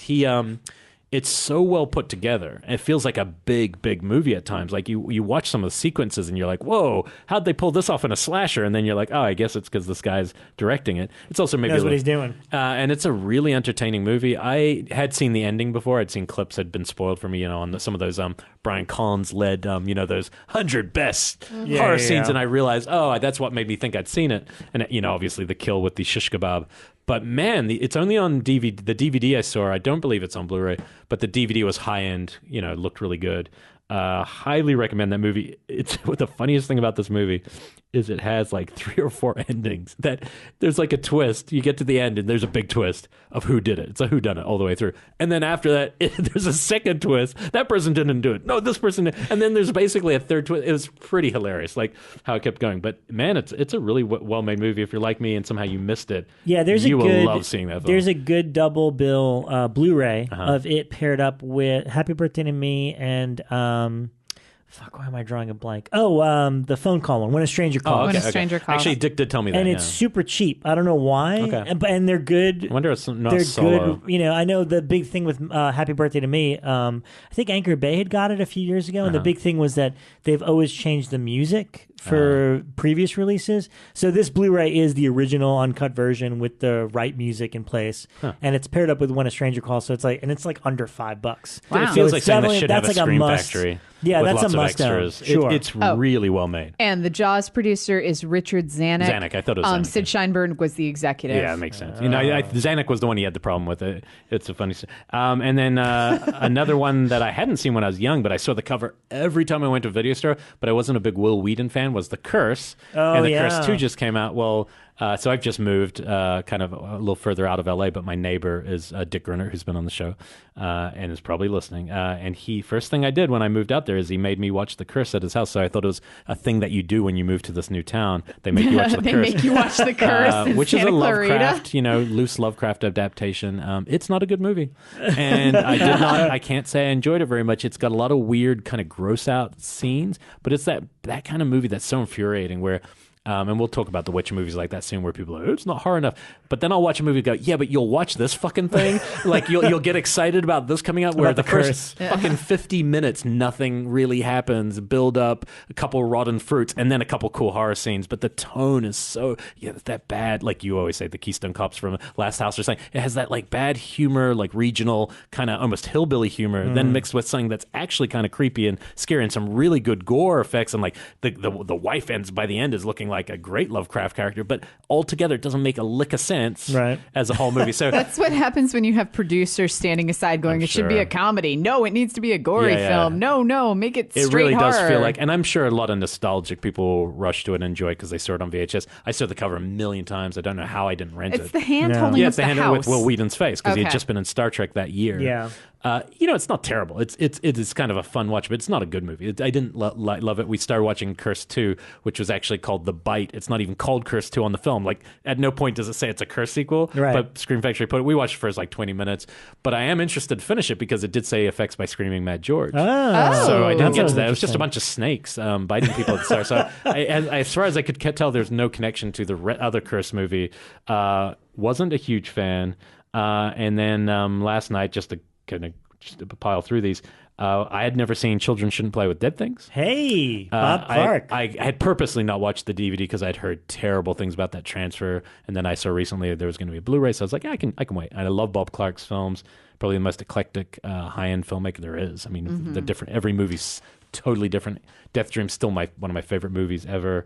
it's so well put together. It feels like a big movie at times. Like you watch some of the sequences and you're like, whoa, how'd they pull this off in a slasher? And then you're like, oh, I guess it's because this guy's directing it. It's also maybe knows what he's doing. And it's a really entertaining movie. I had seen the ending before. I'd seen clips had been spoiled for me, on some of those Brian Collins led, those 100 best horror scenes, and I realized, oh, that's what made me think I'd seen it. And obviously the kill with the shish kebab. But man, it's only on DVD. The DVD I saw, I don't believe it's on Blu-ray, but the DVD was high end. Looked really good. Highly recommend that movie. It's the funniest thing about this movie is it has like 3 or 4 endings. That there's like a twist. You get to the end and there's a big twist of who did it. It's a whodunit all the way through. And then after that, there's a second twist. That person didn't do it. No, this person did. And then there's basically a third twist. It was pretty hilarious, like how it kept going. But man, it's a really well-made movie. If you're like me and somehow you missed it, you will love seeing that film. There's a good double bill Blu-ray of it paired up with Happy Birthday to Me and fuck, why am I drawing a blank? The phone call one, When a Stranger Calls. When a Stranger Calls. Actually, Dick did tell me that. And it's super cheap. I don't know why. Okay. And they're good. I wonder if it's not they're solo. good. I know the big thing with Happy Birthday to Me, I think Anchor Bay had got it a few years ago, and the big thing was that they've always changed the music for previous releases. So this Blu-ray is the original uncut version with the right music in place, and it's paired up with When a Stranger Calls. So it's like under $5. Wow. It feels like something that should have that's a like Scream must. Factory. Yeah, with that's lots a of must extras. Sure. It's really well made. And the Jaws producer is Richard Zanuck. Zanuck, I thought it was Zanuck. Sid Sheinberg was the executive. Yeah, it makes sense. Zanuck was the one he had the problem with. It's a funny. And then another one that I hadn't seen when I was young, but I saw the cover every time I went to a video store. But I wasn't a big Will Wheaton fan. Was The Curse? And The Curse 2 just came out. Well. So I've just moved kind of a little further out of LA, but my neighbor is Dick Gruner, who's been on the show and is probably listening. And first thing I did when I moved out there is he made me watch The Curse at his house. So I thought it was a thing that you do when you move to this new town. They make you watch The Curse. They make you watch The Curse in which Santa is a Clarita. Lovecraft, loose Lovecraft adaptation. It's not a good movie. And I can't say I enjoyed it very much. It's got a lot of weird kind of gross out scenes, but it's that kind of movie that's so infuriating where and we'll talk about the Witcher movies like that soon, where people are like, it's not horror enough. But then I'll watch a movie and go, yeah, but you'll watch this fucking thing? Like, you'll get excited about this coming out, where the first fucking 50 minutes, nothing really happens. Build up, a couple rotten fruits, and then a couple cool horror scenes. But the tone is so, that bad, like you always say, the Keystone Cops from Last House or something. It has that, like, bad humor, like regional, kind of almost hillbilly humor, then mixed with something that's actually kind of creepy and scary, and some really good gore effects. And, like, the wife ends by the end is looking like a great Lovecraft character, but altogether it doesn't make a lick of sense as a whole movie. So that's what happens when you have producers standing aside going, should be a comedy. No, it needs to be a gory film. No, make it straight really horror. Does feel like, and I'm sure a lot of nostalgic people rush to it and enjoy it because they saw it on VHS. I saw the cover a million times. I don't know how I didn't rent it. It's the hand holding up the hand house. with Will Wheaton's face because he had just been in Star Trek that year. Yeah. It's not terrible. It's kind of a fun watch, but it's not a good movie. I didn't love it. We started watching Curse 2, which was actually called The Bite. It's not even called Curse 2 on the film. Like, at no point does it say it's a Curse sequel, but Scream Factory put it. We watched the first, 20 minutes, but I am interested to finish it because it did say effects by Screaming Mad George. So I didn't get to that. It was just a bunch of snakes biting people at the start. So as far as I could tell, there's no connection to the other Curse movie. Wasn't a huge fan. And then last night, just to pile through these, I had never seen Children Shouldn't Play with Dead Things. Hey, Bob Clark. I had purposely not watched the DVD because I'd heard terrible things about that transfer, and then I saw recently there was going to be a Blu-ray, so I was like, I can wait. And I love Bob Clark's films, probably the most eclectic, high-end filmmaker there is. I mean, every movie's totally different. Death Dream's still one of my favorite movies ever.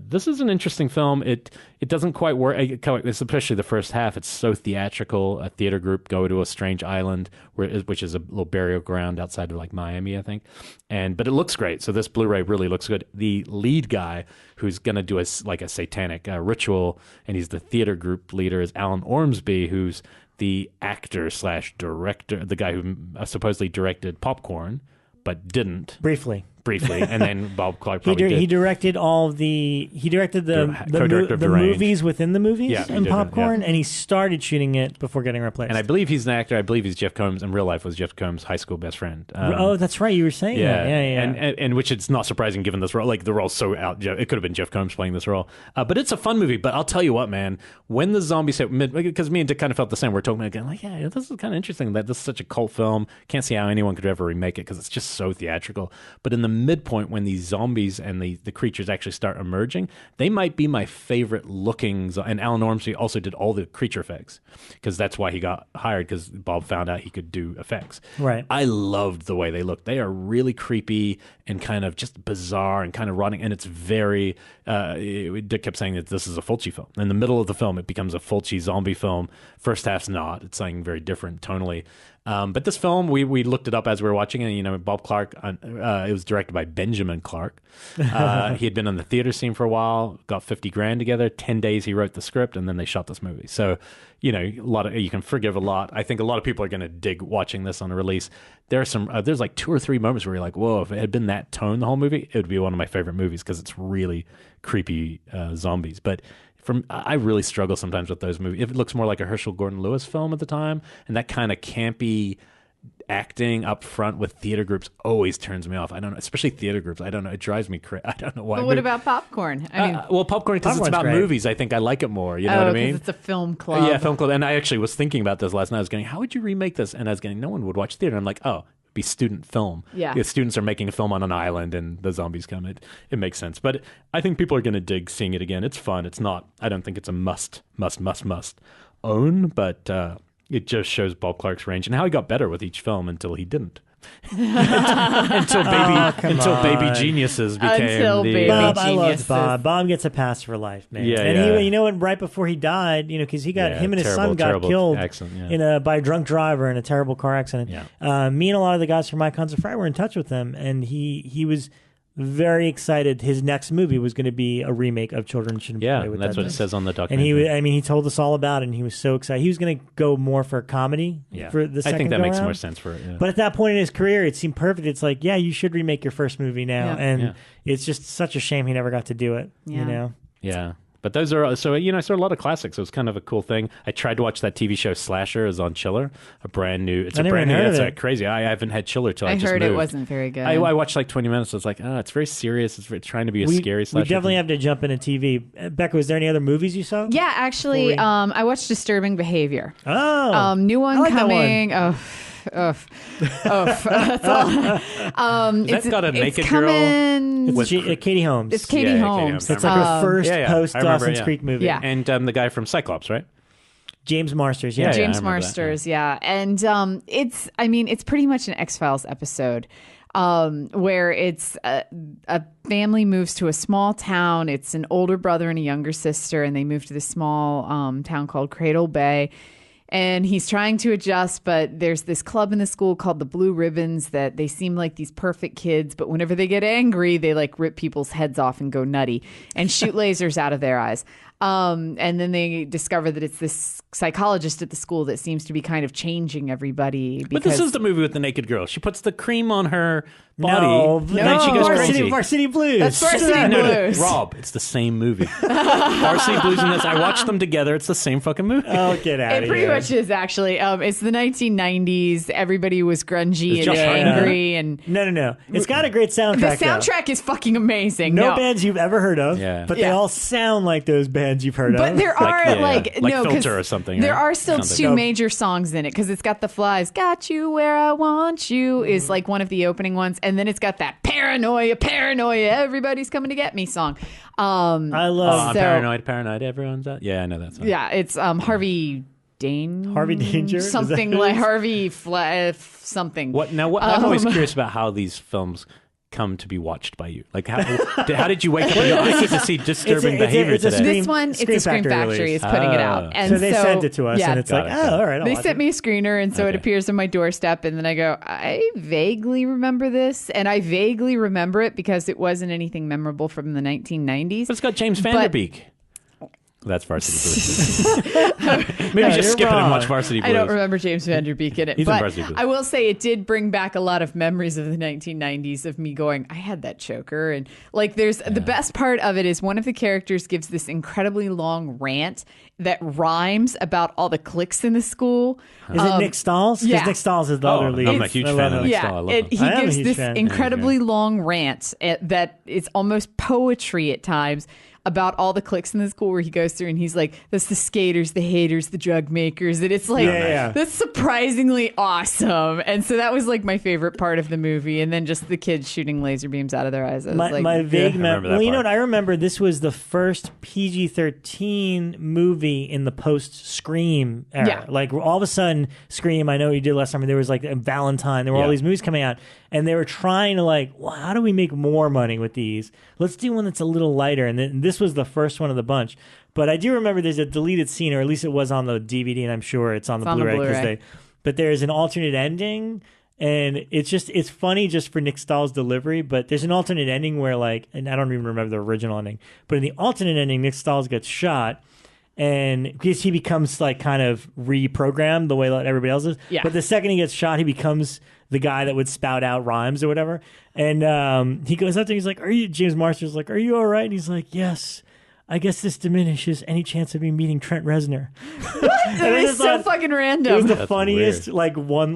This is an interesting film. It doesn't quite work, especially the first half. It's so theatrical. A theater group go to a strange island, which is a little burial ground outside of Miami, I think. But it looks great. So this Blu-ray really looks good. The lead guy who's going to do a satanic ritual, and he's the theater group leader, is Alan Ormsby, who's the actor/director, the guy who supposedly directed Popcorn, but didn't. Briefly. briefly, and then Bob Clark He probably did. he directed all of the Co-director of the Deranged. movies within the movies Yeah, he in did, Popcorn, yeah. and he started shooting it before getting replaced. And I believe he's an actor. I believe he's Jeff Combs in real life. Was Jeff Combs' high school best friend? Oh, that's right. You were saying that. Yeah. And which it's not surprising given this role. Like the role's so out. It could have been Jeff Combs playing this role. But it's a fun movie. But I'll tell you what, man. When the zombies hit, because me and Dick kind of felt the same. We're talking again, like, yeah, this is kind of interesting that this is such a cult film. Can't see how anyone could ever remake it because it's just so theatrical. But in the midpoint, when these zombies and the creatures actually start emerging, they might be my favorite looking. And Alan Ormsby also did all the creature effects because that's why he got hired, because Bob found out he could do effects. Right. I loved the way they looked. They are really creepy and kind of just bizarre and kind of running. And it's very, Dick kept saying that this is a Fulci film. In the middle of the film, it becomes a Fulci zombie film. First half's not. It's something very different tonally. But this film, we looked it up as we were watching it. Bob Clark, it was directed by Benjamin Clark. He had been on the theater scene for a while, got $50,000 together. 10 days he wrote the script, and then they shot this movie. So, you can forgive a lot. I think a lot of people are going to dig watching this on a release. There's like 2 or 3 moments where you're like, whoa, if it had been that tone the whole movie, it would be one of my favorite movies because it's really creepy zombies. But I really struggle sometimes with those movies. If it looks more like a Herschel Gordon Lewis film at the time, and that kind of campy acting up front with theater groups always turns me off. I don't know, especially theater groups. I don't know. It drives me crazy. I don't know why. But what about Popcorn? I mean, Popcorn, because it's about great. movies. I think I like it more. You know what I mean? It's a film club. Yeah, film club. And I actually was thinking about this last night. I was going, how would you remake this? And I was going, no one would watch theater. And I'm like, oh, be student film. Yeah. The students are making a film on an island and the zombies come. It makes sense. But I think people are going to dig seeing it again. It's fun. It's not, I don't think it's a must own, but it just shows Bob Clark's range and how he got better with each film until he didn't. until Baby Geniuses became Bob, I Geniuses. loved Bob. Bob gets a pass for life, man. Yeah, and yeah. he, right before he died, because him and his son got terrible killed accident, by a drunk driver in a terrible car accident. Yeah. Me and a lot of the guys from Icons of Fright were in touch with him, and he was very excited. His next movie was going to be a remake of Children Shouldn't Play with that's Dead what it Things. says on the And documentary. he told us all about it, and he was so excited. He was going to go more for comedy for the second I think that makes go-around. more sense for it. Yeah. But at that point in his career, it seemed perfect. It's like, yeah, you should remake your first movie now. Yeah. And it's just such a shame he never got to do it, Yeah. But those are, I saw a lot of classics. It was kind of a cool thing. I tried to watch that TV show Slasher. Is on Chiller, a brand new. It's I a never brand new. heard of It's it. crazy. I haven't had Chiller till I just heard moved. it wasn't very good. I watched like 20 minutes. I was like, it's very serious. It's trying to be a scary slasher. We definitely thing. have to jump into TV. Bekah, was there any other movies you saw? Yeah, actually, I watched Disturbing Behavior. Oh, New one I like that coming. one. That's all. Has that got a naked girl? It's Katie Holmes. It's Katie Katie Holmes. Holmes. It's like her first post I remember, Dawson's Creek movie. Yeah. And the guy from Cyclops, right? James Marsters. Yeah, Yeah, I James remember that, Marsters, yeah. And it's pretty much an X-Files episode where it's a family moves to a small town. It's an older brother and a younger sister, and they move to this small town called Cradle Bay. And he's trying to adjust, but there's this club in the school called the Blue Ribbons that they seem like these perfect kids, but whenever they get angry, they like rip people's heads off and go nutty and shoot lasers out of their eyes. And then they discover that it's this psychologist at the school that seems to be kind of changing everybody. But this is the movie with the naked girl. She puts the cream on her body, No, and then she goes crazy. Varsity Blues. That's Varsity Blues. Rob, it's the same movie. Varsity Blues and this. I watched them together. It's the same fucking movie. Oh, get out of here. It pretty much is, actually. It's the 1990s. Everybody was grungy and Josh Hartnett. angry. And No. It's got a great the soundtrack. soundtrack is fucking amazing. No bands you've ever heard of, Yeah. but they all sound like those bands you've heard But of. there are like no, 'cause Filter or something, There right? are still Something. two major songs in it because it's got the Flies, "Got You Where I Want You" is like one of the opening ones, and then it's got that paranoia, everybody's coming to get me song. I love I'm paranoid. Everyone's out. Yeah, I know that song. Yeah, it's Harvey Danger, Is that something who it like is? Harvey something. What now? What I'm always curious about how these films come to be watched by you. Like, how did you wake up and go, I need to see Disturbing Behavior it's a today? This one, it's Scream the Scream Factory Factory release. is putting it out, and so they sent it to us, and it's Got like, it, oh, got it. all right. I'll They watch sent it. me a screener, and so it Okay. appears on my doorstep, and then I go, I vaguely remember this, and I vaguely remember it because it wasn't anything memorable from the 1990s. But it's got James Van Der Beek. That's Varsity Blues. Maybe just skip it and watch Varsity Blues. I don't remember James Van Der Beek in it. He's in but Varsity Blues. I will say it did bring back a lot of memories of the 1990s of me going, I had that choker. And like the best part of it is one of the characters gives this incredibly long rant that rhymes about all the cliques in the school. Is it Nick Stahls? Because Yeah. Nick Stahls is the other lead. I'm a huge fan of Nick Stahl. I love him. He I am a gives huge this fan. incredibly long rant that is almost poetry at times about all the cliques in the school where he goes through and he's like, that's the skaters, the haters, the drug makers. And it's like, that's surprisingly awesome. And so that was like my favorite part of the movie. And then just the kids shooting laser beams out of their eyes. My vague memory. Well, you know part. what? I remember this was the first PG-13 movie in the post-Scream era. Yeah. Like all of a sudden, Scream, I know you did last time, there was like a Valentine, there were all these movies coming out, and they were trying to like, well, how do we make more money with these? Let's do one that's a little lighter. And then this was the first one of the bunch. But I do remember there's a deleted scene, or at least it was on the DVD, and I'm sure it's on the Blu-ray. But there's an alternate ending, and it's funny just for Nick Stahl's delivery. But there's an alternate ending where like, and I don't even remember the original ending, but in the alternate ending, Nick Stahl gets shot. And because he becomes like kind of reprogrammed the way that everybody else is. Yeah. But the second he gets shot, he becomes the guy that would spout out rhymes or whatever. And he goes up there, he's like, James Marsters like, are you all right? And he's like, yes. I guess this diminishes any chance of me meeting Trent Reznor. It was so fucking random. It was the That's funniest weird. one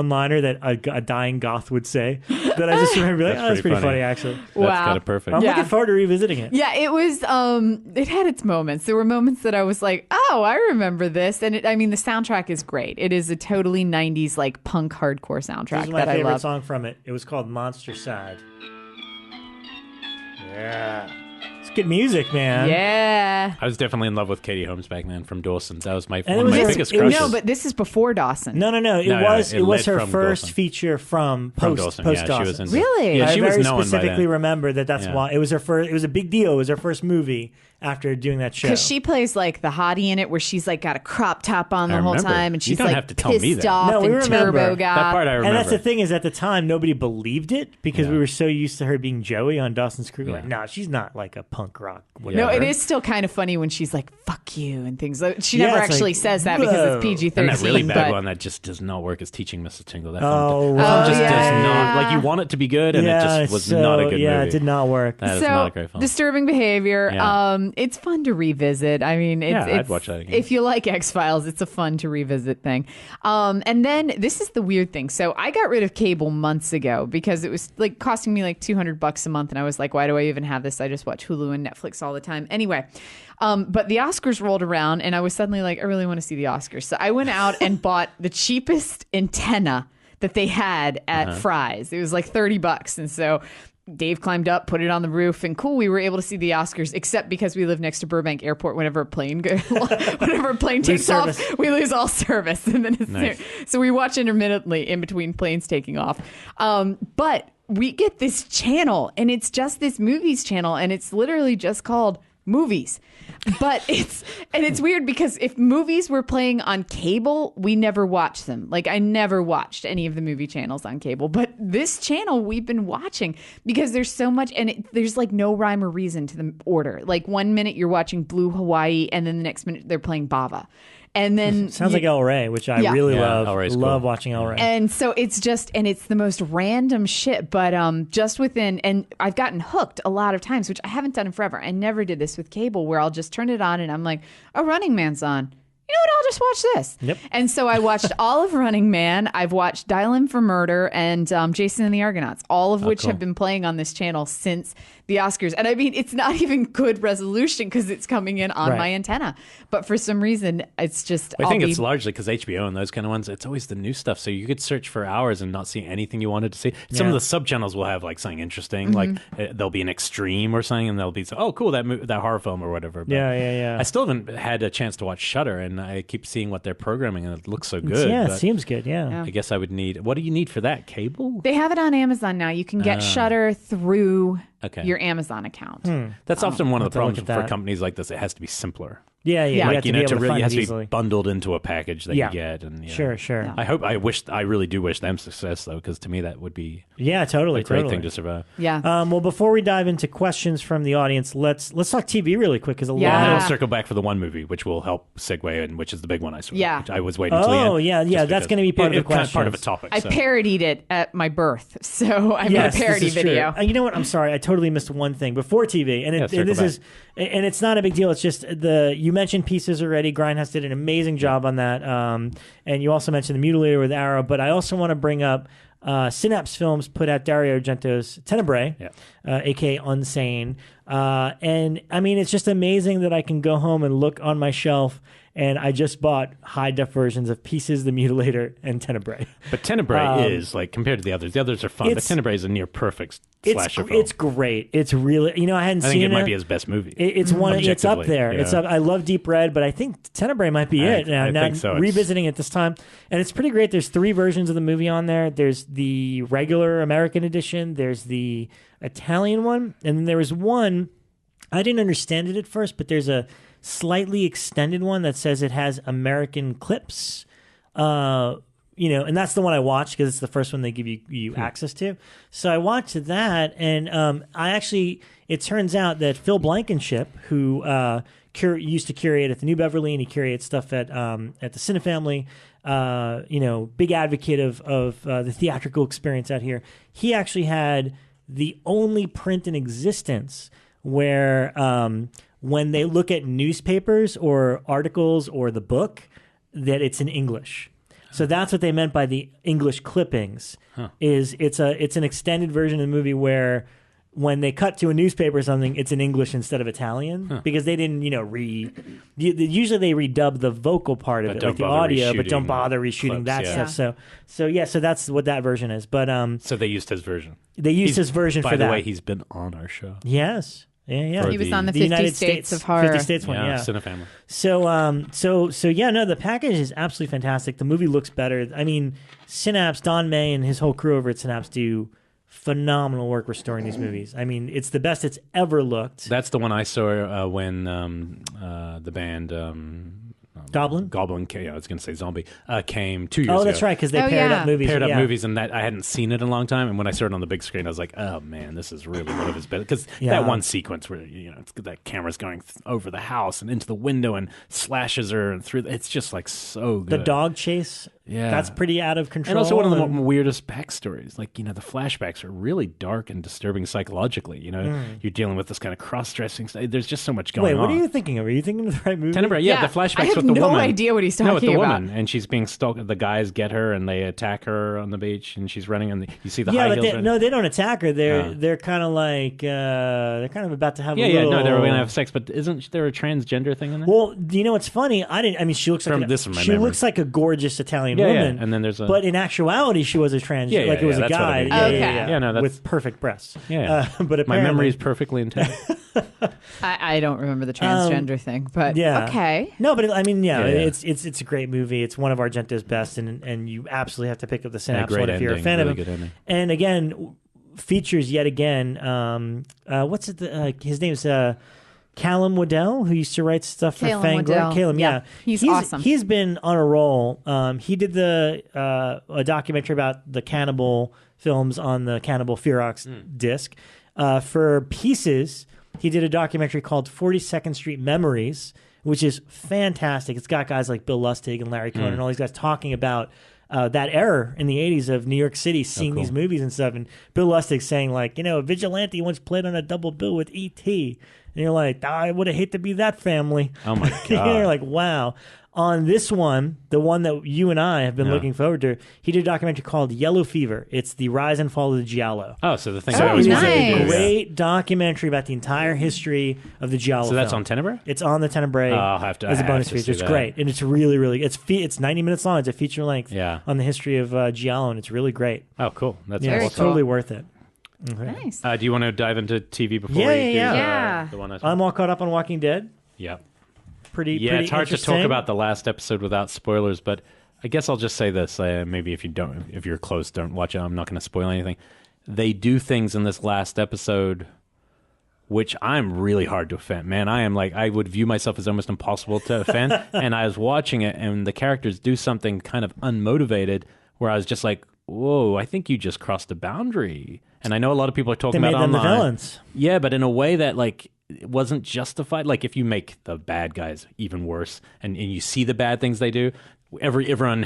liner that a dying goth would say that I just remember like, that's pretty funny actually. That's kind of perfect. I'm looking forward to revisiting it. Yeah, it was. It had its moments. There were moments that I was like, "Oh, I remember this." And I mean, the soundtrack is great. It is a totally '90s like punk hardcore soundtrack This is my that I favorite love. song from it. It was called Monster Side. Yeah, it's good music, man. Yeah. I was definitely in love with Katie Holmes back then from Dawson. That was my And one of my it was- biggest it was- crushes. No, but this is before Dawson. No. It it was led her from first Dawson. feature from From post Dawson. Yeah, Dawson. she was in. Really? Yeah, she I was very known by specifically then. remember that's Yeah. why it was her first. It was a big deal. It was her first movie after doing that show. Because she plays like the hottie in it, where she's like got a crop top on the I whole remember. time, and You she's don't like have to tell me pissed that. off No, we and remember. turbo guy. That part I remember. And that's the thing is, at the time, nobody believed it because we were so used to her being Joey on Dawson's Creek. Like, no, she's not like a punk rock. Whatever. No, it is still kind of funny when she's like, fuck you and things. She Yeah, never it's actually like, says that because whoa. it's PG-13. And that really bad but one that just does not work is Teaching Mrs. Tingle. That Oh, film right. just yeah. does not. Like, you want it to be good, and it just was not a good movie. Yeah, it did not work. That is so not a great film. disturbing behavior. Yeah. It's fun to revisit. I mean, I'd watch that again. If you like X-Files, it's a fun to revisit thing. And then this is the weird thing. So I got rid of cable months ago because it was like costing me like $200 a month, and I was like, why do I even have this? I just watch Hulu and Netflix all the time. Anyway, but the Oscars rolled around, and I was suddenly like, I really want to see the Oscars. So I went out and bought the cheapest antenna that they had at Fry's. It was like $30, and so Dave climbed up, put it on the roof, and cool, we were able to see the Oscars, except because we live next to Burbank Airport. Whenever a plane takes off, we lose all service. And then Nice. so we watch intermittently in between planes taking off. But we get this channel, and it's just this movies channel, and it's literally just called Movies. But it's weird because if movies were playing on cable, we never watched them. Like, I never watched any of the movie channels on cable, but this channel we've been watching because there's so much, and there's like no rhyme or reason to the order. Like, 1 minute you're watching Blue Hawaii, and then the next minute they're playing Bava. And then Sounds like El Rey, which I really love. El Rey's love cool. watching El Rey. And so it's the most random shit, but just within, and I've gotten hooked a lot of times, which I haven't done in forever. I never did this with cable, where I'll just turn it on and I'm like, oh, Running Man's on. You know what? I'll just watch this. Yep. And so I watched all of Running Man. I've watched Dial M for Murder and Jason and the Argonauts, all of which cool. have been playing on this channel since the Oscars. And I mean, it's not even good resolution because it's coming in on my antenna. But for some reason, it's just... I think it's largely because HBO and those kind of ones, it's always the new stuff. So you could search for hours and not see anything you wanted to see. Some of the sub-channels will have like something interesting. Like there'll be an extreme or something, and there'll be, oh, cool, that horror film or whatever. But Yeah. I still haven't had a chance to watch Shudder, and I keep seeing what they're programming, and it looks so good. Yeah, it but seems good, yeah. I guess I would need... What do you need for that? Cable? They have it on Amazon now. You can get Shudder through Okay. your Amazon account. That's often one of the I'll have problems to look at for that. companies like this. It has to be simpler. Yeah, Yeah. you Like, have to be able to really, find it has it to easily. be bundled into a package that Yeah. you get. And Sure. Yeah. I really do wish them success, though, because to me that would be Yeah, totally. a great totally. thing to survive. Yeah. Well, before we dive into questions from the audience, let's talk TV really quick because a Yeah. And then lot. I'll circle back for the one movie, which will help segue, and which is the big one I saw. Yeah. Which I was waiting until the end. Oh, yeah. just That's because going to be part of the kind of part of a questions. topic. I so. parodied it at my birth, so I made a parody this is true. video. You know what? I'm sorry. I totally missed one thing before TV, and, circle and this back. is, and it's not a big deal. It's just you mentioned Pieces already. Grindhouse did an amazing job on that, and you also mentioned the Mutilator with Arrow. But I also want to bring up Synapse Films put out Dario Argento's Tenebre, aka Unsane, and I mean it's just amazing that I can go home and look on my shelf. And I just bought high-def versions of Pieces, The Mutilator, and Tenebre. But Tenebre is, like, compared to the others are fun, but Tenebre is a near perfect slasher film. It's great. It's really, I hadn't I seen think it might be his best movie. It's one. It's up Objectively, there. yeah. It's up. I love Deep Red, but I think Tenebre might be it. I Now think so. revisiting it this time, and it's pretty great. There's 3 versions of the movie on there. There's the regular American edition. There's the Italian one, and then there was one. I didn't understand it at first, but there's a slightly extended one that says it has American clips. And that's the one I watched because it's the first one they give you access to. So I watched that, and it turns out that Phil Blankenship, who used to curate at the New Beverly, and he curated stuff at the Cinefamily, big advocate of the theatrical experience out here. He actually had the only print in existence where when they look at newspapers or articles or the book, that it's in English. So that's what they meant by the English clippings. Is it's an extended version of the movie where when they cut to a newspaper or something, it's in English instead of Italian because they didn't, usually they redub the vocal part of it, like the audio, but don't bother reshooting that stuff. So that's what that version is. But so they used his version. They used his version for that. By the way, he's been on our show. Yes. Yeah. He was on the 50 United States of Horror. 50 States one, yeah. Cinefamily. So the package is absolutely fantastic. The movie looks better. I mean, Synapse, Don May and his whole crew over at Synapse do phenomenal work restoring these movies. I mean, it's the best it's ever looked. That's the one I saw when the band Goblin came, I was going to say Zombie, came 2 years ago. Oh, that's right, because they paired up movies. Paired up movies, and that I hadn't seen it in a long time. And when I saw it on the big screen, I was like, "Oh man, this is really one of his best." Because that one sequence where that camera's going over the house and into the window and slashes her and through, it's just like so good. The dog chase. Yeah. That's pretty out of control. And also one of the weirdest backstories. Like, the flashbacks are really dark and disturbing psychologically. You're dealing with this kind of cross-dressing. There's just so much going on. Wait, what are you thinking of? Are you thinking of the right movie? Tenebre, the flashbacks with the woman. I have no idea what he's talking with the about. woman, and she's being stalked. The guys get her, and they attack her on the beach, and she's running, and you see the high heels. They don't attack her. They're kind of like they're kind of about to have a little... they're going to have sex, but isn't there a transgender thing in there? Well, what's funny? She looks like looks like a gorgeous Italian woman. Yeah. And then there's but in actuality, she was a trans. It was a guy. With perfect breasts. Yeah. But apparently, my memory is perfectly intact. I don't remember the transgender thing, but okay. No, but it's a great movie. It's one of Argento's best, and you absolutely have to pick up the Synapse one if you're a fan of him. And again, features yet again. What's it? His name's Callum Waddell, who used to write stuff for Fangoria. Callum, yeah. He's awesome. He's been on a roll. He did a documentary about the cannibal films on the Cannibal Ferox disc. For Pieces, he did a documentary called 42nd Street Memories, which is fantastic. It's got guys like Bill Lustig and Larry Cohen and all these guys talking about that era in the 80s of New York City, seeing these movies and stuff. And Bill Lustig saying, like, a vigilante once played on a double bill with E.T., and you're like, I would have hated to be that family. Oh, my God. You're like, wow. On this one, the one that you and I have been looking forward to, he did a documentary called Yellow Fever. It's the rise and fall of the Giallo. Oh, so the thing that was It nice. was a great documentary about the entire history of the Giallo So that's film. on Tenebre? It's on the Tenebre I'll have to as a bonus see feature. It's that. great. And it's really, really, it's 90 minutes long. It's a feature length on the history of Giallo, and it's really great. Oh, cool. That's Yeah, Very it's cool. totally worth it. Okay. Nice. Do you want to dive into TV before Yeah, we do yeah. the one I I'm all caught up on Walking Dead. Yeah. Pretty It's hard to talk interesting. about the last episode without spoilers, but I guess I'll just say this. Maybe if you're close, don't watch it. I'm not going to spoil anything. They do things in this last episode which I'm really hard to offend. Man, I would view myself as almost impossible to offend. And I was watching it, and the characters do something kind of unmotivated where I was just like, whoa, I think you just crossed a boundary. And I know a lot of people are talking about online. They made them the villains. Yeah, but in a way that, like, it wasn't justified. Like, if you make the bad guys even worse and you see the bad things they do, everyone,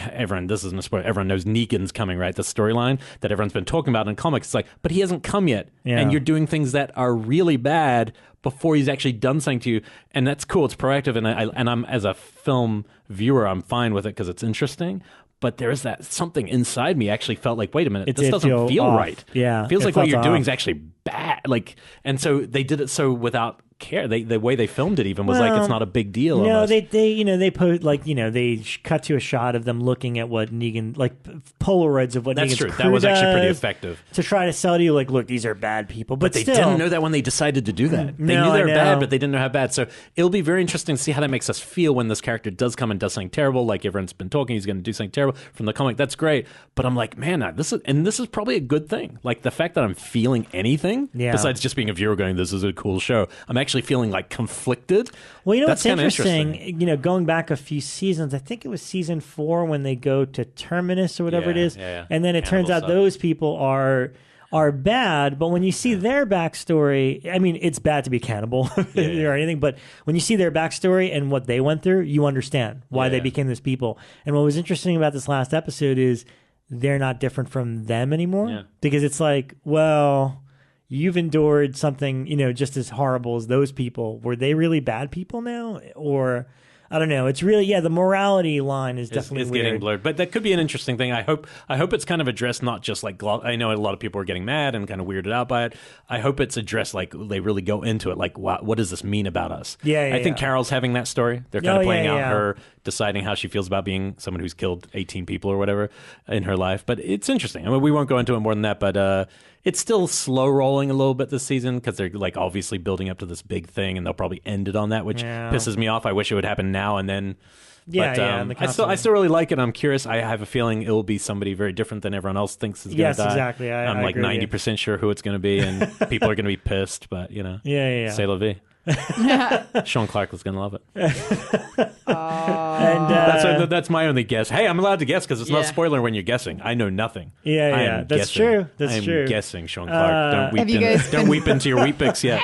this isn't a spoiler, everyone knows Negan's coming, right? The storyline that everyone's been talking about in comics. It's like, but he hasn't come yet. Yeah. And you're doing things that are really bad before he's actually done something to you. And that's cool. It's proactive. And I'm, as a film viewer, I'm fine with it because it's interesting. But there is that something inside me actually felt like, wait a minute, this doesn't feel right. Yeah. It feels like what you're doing is actually bad. Like, and so they did it so without care. The way they filmed it even was like it's not a big deal. No, almost. they put like they cut to a shot of them looking at what Negan, like Polaroids of what That's Negan's true. crew That was actually pretty does effective to try to sell to you like, look, these are bad people. But they still, didn't know that when they decided to do that. They knew they were bad, but they didn't know how bad. So it'll be very interesting to see how that makes us feel when this character does come and does something terrible. Like everyone's been talking, he's going to do something terrible from the comic. That's great. But I'm like, man, this is probably a good thing. Like the fact that I'm feeling anything besides just being a viewer going, this is a cool show. I'm actually feeling like conflicted. Well, you know what's interesting? You know, going back a few seasons, I think it was season 4 when they go to Terminus or whatever it is, and then it turns out those people are bad. But when you see their backstory, I mean, it's bad to be cannibal or anything, but when you see their backstory and what they went through, you understand why they became those people. And what was interesting about this last episode is they're not different from them anymore, because it's like, well, you've endured something, you know, just as horrible as those people. Were they really bad people now? Or, I don't know. It's really, the morality line is definitely weird. Getting blurred. But that could be an interesting thing. I hope it's kind of addressed, not just like, I know a lot of people are getting mad and kind of weirded out by it. I hope it's addressed like they really go into it. Like, what does this mean about us? I think Carol's having that story. They're kind of playing out her deciding how she feels about being someone who's killed 18 people or whatever in her life. But it's interesting. I mean, we won't go into it more than that, but it's still slow rolling a little bit this season because they're like obviously building up to this big thing, and they'll probably end it on that, which pisses me off. I wish it would happen now and then. I still really like it. I'm curious. I have a feeling it will be somebody very different than everyone else thinks is going to die. Yes, exactly. I'm like 90% sure who it's going to be, and people are going to be pissed. But you know, c'est la vie. Sean Clark was going to love it. And that's my only guess. Hey, I'm allowed to guess because it's not spoiler when you're guessing. I know nothing. That's guessing. True. That's true. I'm guessing, Sean Clark. Don't weep into your wheat picks yet.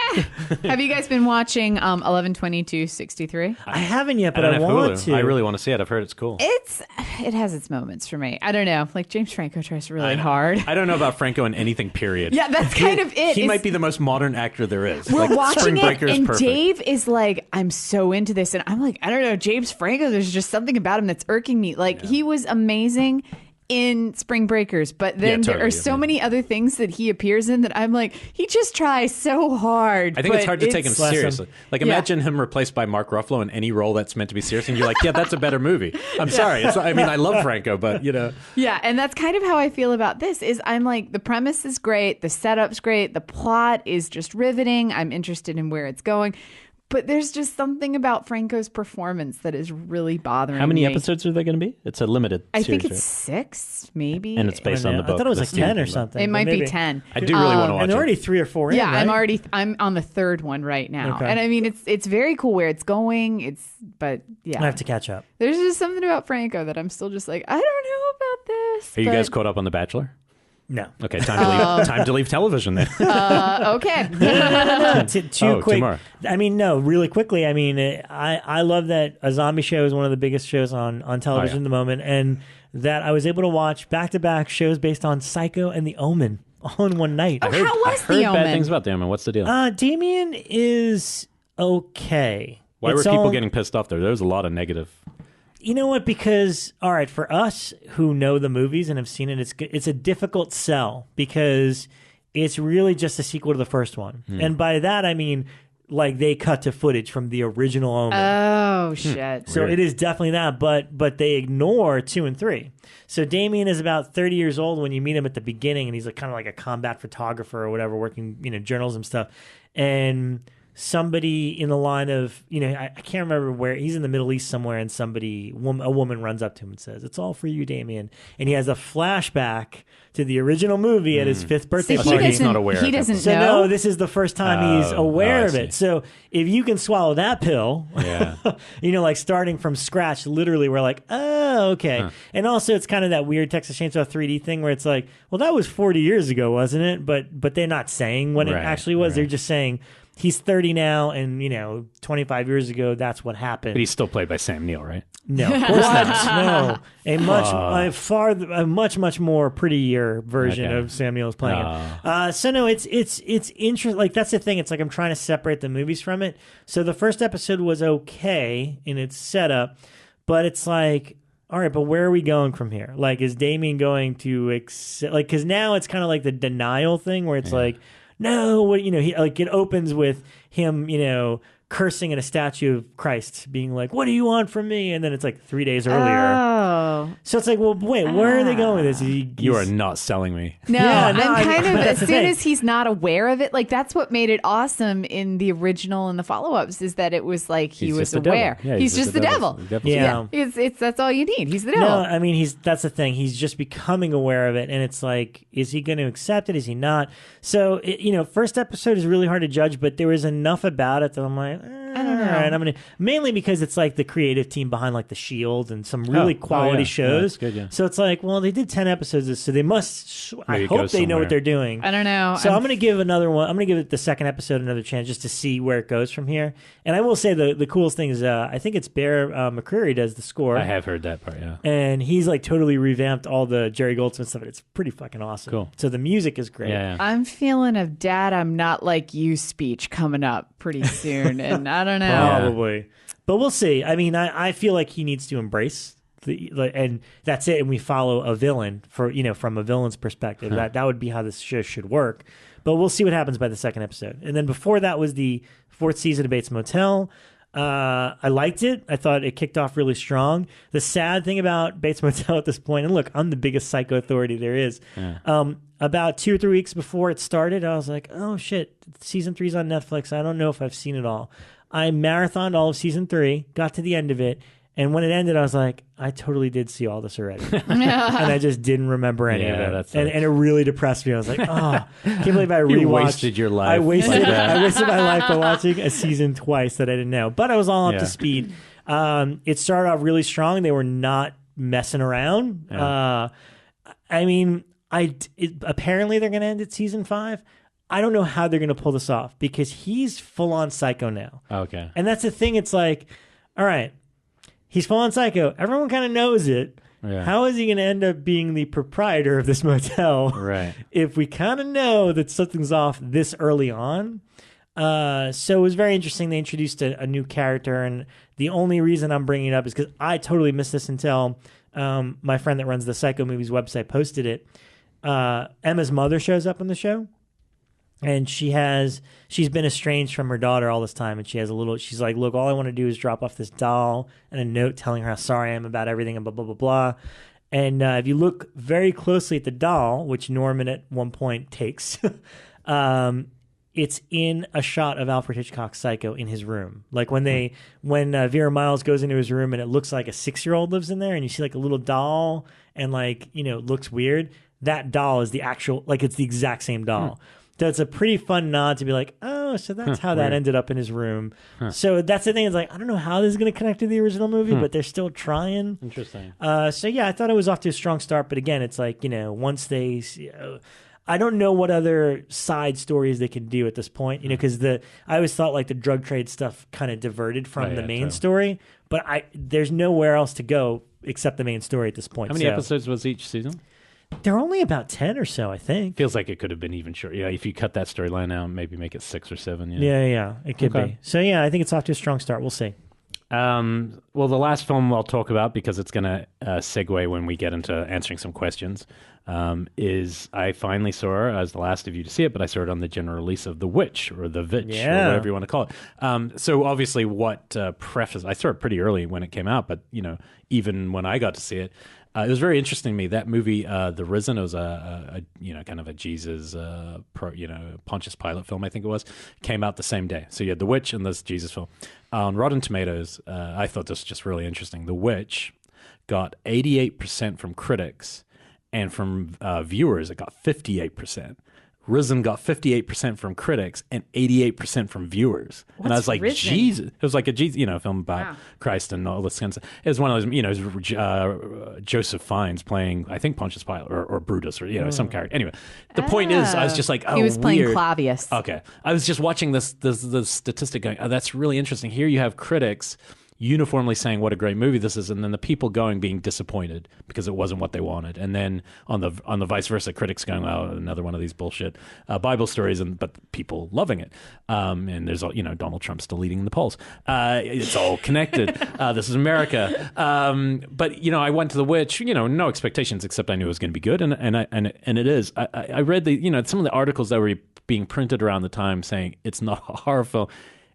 Have you guys been watching 11/22/63? I haven't yet, but I want Hulu. to. I really want to see it. I've heard it's cool. It has its moments for me. I don't know. Like James Franco tries really hard. I don't know about Franco in anything, period. Yeah, that's kind of it. He might be the most modern actor there is. We're watching Spring it, Breaker's and perfect. Dave is like, I'm so into this. And I'm like, I don't know, James Franco, there's just something about him that's irking me. Like, he was amazing in Spring Breakers, but then there are so many other things that he appears in that I'm like, he just tries so hard. I think it's hard to take him seriously. Like, imagine him replaced by Mark Ruffalo in any role that's meant to be serious, and you're like, yeah, that's a better movie. I'm sorry. I mean, I love Franco, but, you know. Yeah, and that's kind of how I feel about this, is I'm like, the premise is great, the setup's great, the plot is just riveting, I'm interested in where it's going. But there's just something about Franco's performance that is really bothering me. How many episodes are they going to be? It's a limited series, I think it's 6, maybe. And it's based on the book. I thought it was like 10 or something. It might be 10. I do really want to watch it. And there are already 3 or 4 in, right? I'm on the 3rd one right now. Okay. And I mean, it's very cool where it's going. But I have to catch up. There's just something about Franco that I'm still just like, I don't know about this. Are you guys caught up on The Bachelor? No. Okay, time to leave television then. Okay. No. Too quick. 2 more. I mean, no, really quickly. I mean, I love that a zombie show is one of the biggest shows on television at the moment, and that I was able to watch back-to-back shows based on Psycho and The Omen all in one night. How was The Omen? I heard bad things about Damien. What's the deal? Damien is okay. Why were people getting pissed off there? There was a lot of negative. You know what? Because, all right, for us who know the movies and have seen it, it's a difficult sell because it's really just a sequel to the first one. And by that, I mean, like, they cut to footage from the original Omen. Oh, shit. So it is definitely that, but they ignore 2 and 3. So Damien is about 30 years old when you meet him at the beginning, and he's like kind of like a combat photographer or whatever, working, journalism stuff. And somebody in the line of, I can't remember where, he's in the Middle East somewhere, and a woman runs up to him and says, "It's all for you, Damien." And he has a flashback to the original movie at his 5th birthday party. He's not aware. He doesn't So know. no, this is the first time he's aware of it. see. So if you can swallow that pill, Yeah. like starting from scratch, literally, we're like, oh, okay. Huh. And also, it's kind of that weird Texas Chainsaw 3D thing where it's like, well, that was 40 years ago, wasn't it? But they're not saying when it Right, actually was. right. They're just saying he's 30 now, and 25 years ago, that's what happened. But he's still played by Sam Neill, right? No, of course not. No, a much more prettier version of Sam Neill's playing it. So no, it's interesting. Like, that's the thing. It's like I'm trying to separate the movies from it. So the first episode was okay in its setup, but it's like, all right, but where are we going from here? Like, is Damien going to accept? Like, because now it's kind of like the denial thing where it's like, no, what he like. It opens with him, cursing at a statue of Christ, being like, "What do you want from me?" And then it's like 3 days earlier. Oh. So it's like, well, wait, where are they going with this? You are not selling me. No, Yeah, no, I'm kind of, that's as the soon thing. as he's not aware of it, like, that's what made it awesome in the original and the follow-ups, is that it was like he He's was just the devil. aware. Yeah, he's just the devil. Yeah. It's that's all you need. He's the devil. No, I mean, that's the thing. He's just becoming aware of it, and it's like, is he going to accept it? Is he not? So, first episode is really hard to judge, but there was enough about it that I'm like, I don't know. All right, I'm gonna, mainly because it's like the creative team behind like The Shield and some really quality yeah. shows. Yeah, that's good, yeah. So it's like, well, they did 10 episodes, so they must. I Maybe it hope goes they know what somewhere. they're doing. I don't know. So I'm going to give another one. I'm going to give it the second episode another chance just to see where it goes from here. And I will say the coolest thing is I think it's Bear McCreary does the score. I have heard that part, yeah. And he's like totally revamped all the Jerry Goldsmith stuff. It's pretty fucking awesome. Cool. So the music is great. Yeah. I'm feeling a "Dad, I'm not like you" speech coming up pretty soon, and I don't know. Probably. But we'll see. I mean, I feel like he needs to embrace and that's it. And we follow a villain from a villain's perspective. That would be how this show should work. But we'll see what happens by the second episode. And then before that was the 4th season of Bates Motel. I liked it. I thought it kicked off really strong. The sad thing about Bates Motel at this point, and look, I'm the biggest psycho authority there is. Yeah. About 2 or 3 weeks before it started, I was like, oh shit, season 3's on Netflix. I don't know if I've seen it all. I marathoned all of season 3, got to the end of it, and when it ended, I was like, I totally did see all this already. And I just didn't remember any of it. And it really depressed me. I was like, oh, can't believe I rewatched. You wasted your life. I wasted my life by watching a season twice that I didn't know. But I was all up to speed. It started off really strong. They were not messing around. Yeah. I mean, apparently they're going to end at season 5. I don't know how they're going to pull this off because he's full-on psycho now. Okay. And that's the thing. It's like, all right, he's full-on psycho. Everyone kind of knows it. Yeah. How is he going to end up being the proprietor of this motel? Right. If we kind of know that something's off this early on. So it was very interesting. They introduced a new character. And the only reason I'm bringing it up is because I totally missed this until my friend that runs the Psycho Movies website posted it. Emma's mother shows up on the show. And she's been estranged from her daughter all this time. And she's like, look, all I want to do is drop off this doll and a note telling her how sorry I am about everything and blah, blah, blah, blah. And if you look very closely at the doll, which Norman at one point takes, it's in a shot of Alfred Hitchcock's Psycho in his room. Like when Vera Miles goes into his room and it looks like a 6-year-old lives in there and you see like a little doll and looks weird. That doll is the actual, it's the exact same doll. So it's a pretty fun nod to be like, oh, so that's how that ended up in his room. So that's the thing. It's like, I don't know how this is going to connect to the original movie, but they're still trying. Interesting. So yeah, I thought it was off to a strong start. But again, it's like, once they, I don't know what other side stories they can do at this point, because I always thought like the drug trade stuff kind of diverted from the main story, but there's nowhere else to go except the main story at this point. How many episodes was each season? They're only about 10 or so, I think. Feels like it could have been even shorter. Yeah, if you cut that storyline out, maybe make it 6 or 7. Yeah, it could be. So yeah, I think it's off to a strong start. We'll see. Well, the last film I'll talk about, because it's going to segue when we get into answering some questions, is I finally saw her. I was the last of you to see it, but I saw it on the general release of The Witch, or The Vitch, or whatever you want to call it. So obviously what preface, I saw it pretty early when it came out, but even when I got to see it, it was very interesting to me. That movie, The Risen, it was a kind of a Jesus, Pontius Pilate film, I think it was, came out the same day. So you had The Witch and this Jesus film. On Rotten Tomatoes, I thought this was just really interesting. The Witch got 88% from critics, and from viewers, it got 58%. Risen got 58% from critics and 88% from viewers. And I was like, Risen? Jesus. It was like a Jesus, film about Christ and all this kind of stuff. It was one of those, it was Joseph Fiennes playing, I think, Pontius Pilate or Brutus or, some character. Anyway, the point is, I was just like, oh, he was playing weird. Clavius. Okay. I was just watching this statistic going, oh, that's really interesting. Here you have critics uniformly saying what a great movie this is, and then the people being disappointed because it wasn't what they wanted, and then on the vice versa, critics going, oh, another one of these bullshit Bible stories, but people loving it, and there's Donald Trump still leading the polls. It's all connected. This is America. But I went to The Witch, no expectations except I knew it was going to be good, and it is. I read some of the articles that were being printed around the time saying it's not a horror film.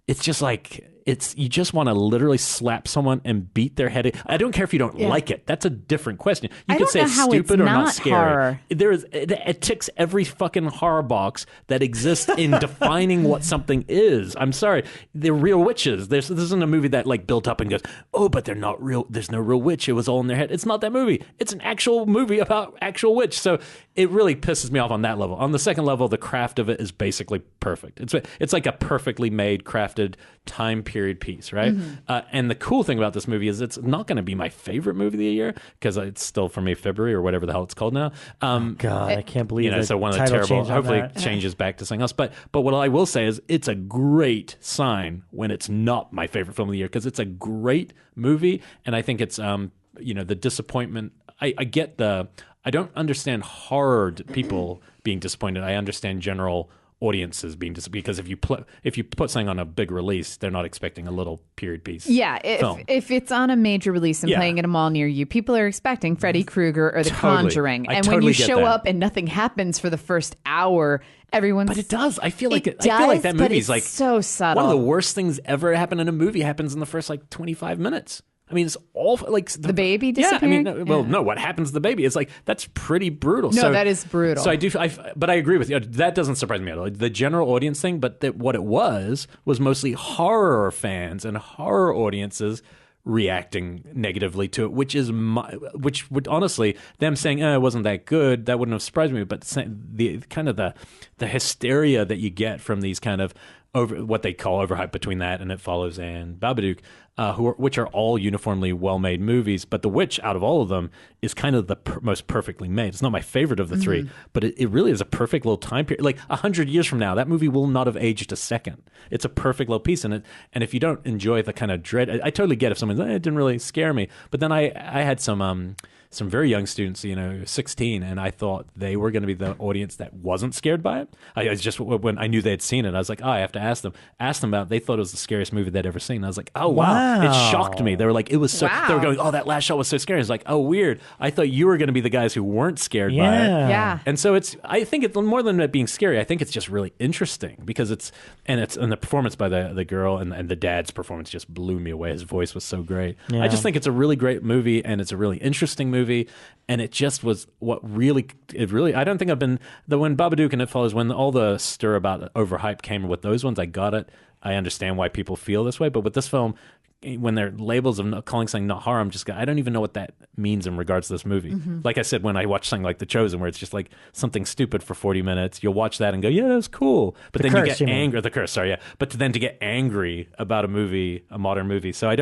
It's just like, you just want to literally slap someone and beat their head. I don't care if you don't like it. That's a different question. You can say it's stupid or not scary. Horror. It ticks every fucking horror box that exists in defining what something is. I'm sorry. They're real witches. This isn't a movie that built up and goes, oh, but they're not real. There's no real witch. It was all in their head. It's not that movie. It's an actual movie about actual witch. So it really pisses me off on that level. On the second level, the craft of it is basically perfect. It's like a perfectly made, crafted time period piece, right? And the cool thing about this movie is it's not going to be my favorite movie of the year, because it's still, for me, February or whatever the hell it's called now. God, I can't believe it. So one of the terrible, hopefully it changes back to something else. But what I will say is it's a great sign when it's not my favorite film of the year, because it's a great movie, and I think it's the disappointment. I don't understand horror people being disappointed. I understand general audiences being disappointed, because if you put something on a big release, they're not expecting a little period piece. Yeah, if it's on a major release and playing at a mall near you, people are expecting Freddy Krueger or The Conjuring, and when you show up and nothing happens for the first hour, everyone's. But it does. I feel like that movie's like so subtle. One of the worst things ever happen in a movie happens in the first 25 minutes. I mean, it's awful. Like the baby disappearing. No. What happens to the baby? It's like, that's pretty brutal. No, that is brutal. So but I agree with you. That doesn't surprise me at all. The general audience thing, but what it was mostly horror fans and horror audiences reacting negatively to it, which would honestly, them saying, it wasn't that good, that wouldn't have surprised me. But the kind of the hysteria that you get from these kind of what they call overhype between that and It Follows and Babadook, which are all uniformly well-made movies, but The Witch, out of all of them, is kind of the most perfectly made. It's not my favorite of the three, but it really is a perfect little time period. Like 100 years from now, that movie will not have aged a second. It's a perfect little piece in it, and if you don't enjoy the kind of dread, I totally get if someone's, it didn't really scare me, but then I had some very young students, 16, and I thought they were going to be the audience that wasn't scared by it. I was just, when I knew they had seen it, I was like, I have to ask them about it. They thought it was the scariest movie they'd ever seen. I was like, oh, wow. It shocked me. They were like, it was so, they were going, oh, that last shot was so scary. I was like, oh, weird. I thought you were going to be the guys who weren't scared by it. Yeah. And so I think it's more than it being scary. I think it's just really interesting, because and the performance by the girl and the dad's performance just blew me away. His voice was so great. Yeah. I just think it's a really great movie, and it's a really interesting movie. And it just was I don't think I've been, when Babadook and It Follows, when all the stir about overhype came with those ones, I got it. I understand why people feel this way. But with this film, when they're labels of calling something not horror, I don't even know what that means in regards to this movie. Like I said, when I watch something like The Chosen, where it's just like something stupid for 40 minutes, you'll watch that and go, yeah, that's cool. But then you get angry. The Curse, sorry, yeah. But then to get angry about a modern movie. So I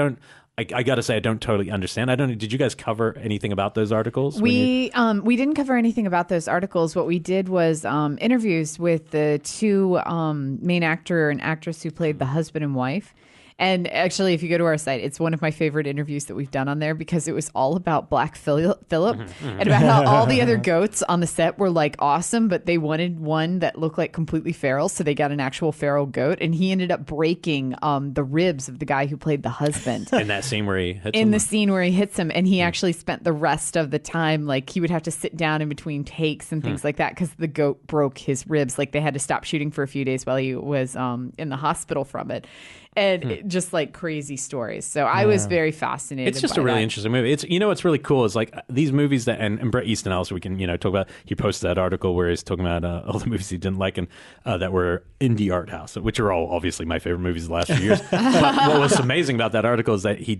got to say, I don't totally understand. Did you guys cover anything about those articles? We didn't cover anything about those articles. What we did was interviews with the two main actor and actress who played the husband and wife. And actually, if you go to our site, it's one of my favorite interviews that we've done on there because it was all about Black Phillip and about how all the other goats on the set were like awesome, but they wanted one that looked like completely feral, so they got an actual feral goat, and he ended up breaking the ribs of the guy who played the husband. In that scene where he hits him? In the scene where he hits him, and he actually spent the rest of the time, like, he would have to sit down in between takes and things like that because the goat broke his ribs. Like, they had to stop shooting for a few days while he was in the hospital from it. And just like crazy stories. So I was very fascinated. It's just a really interesting movie. It's, you know, what's really cool is like these movies that, and Bret Easton Ellis, we can, you know, talk about, he posted that article where he's talking about all the movies he didn't like and that were indie art house, which are all obviously my favorite movies of the last few years. But what was amazing about that article is that he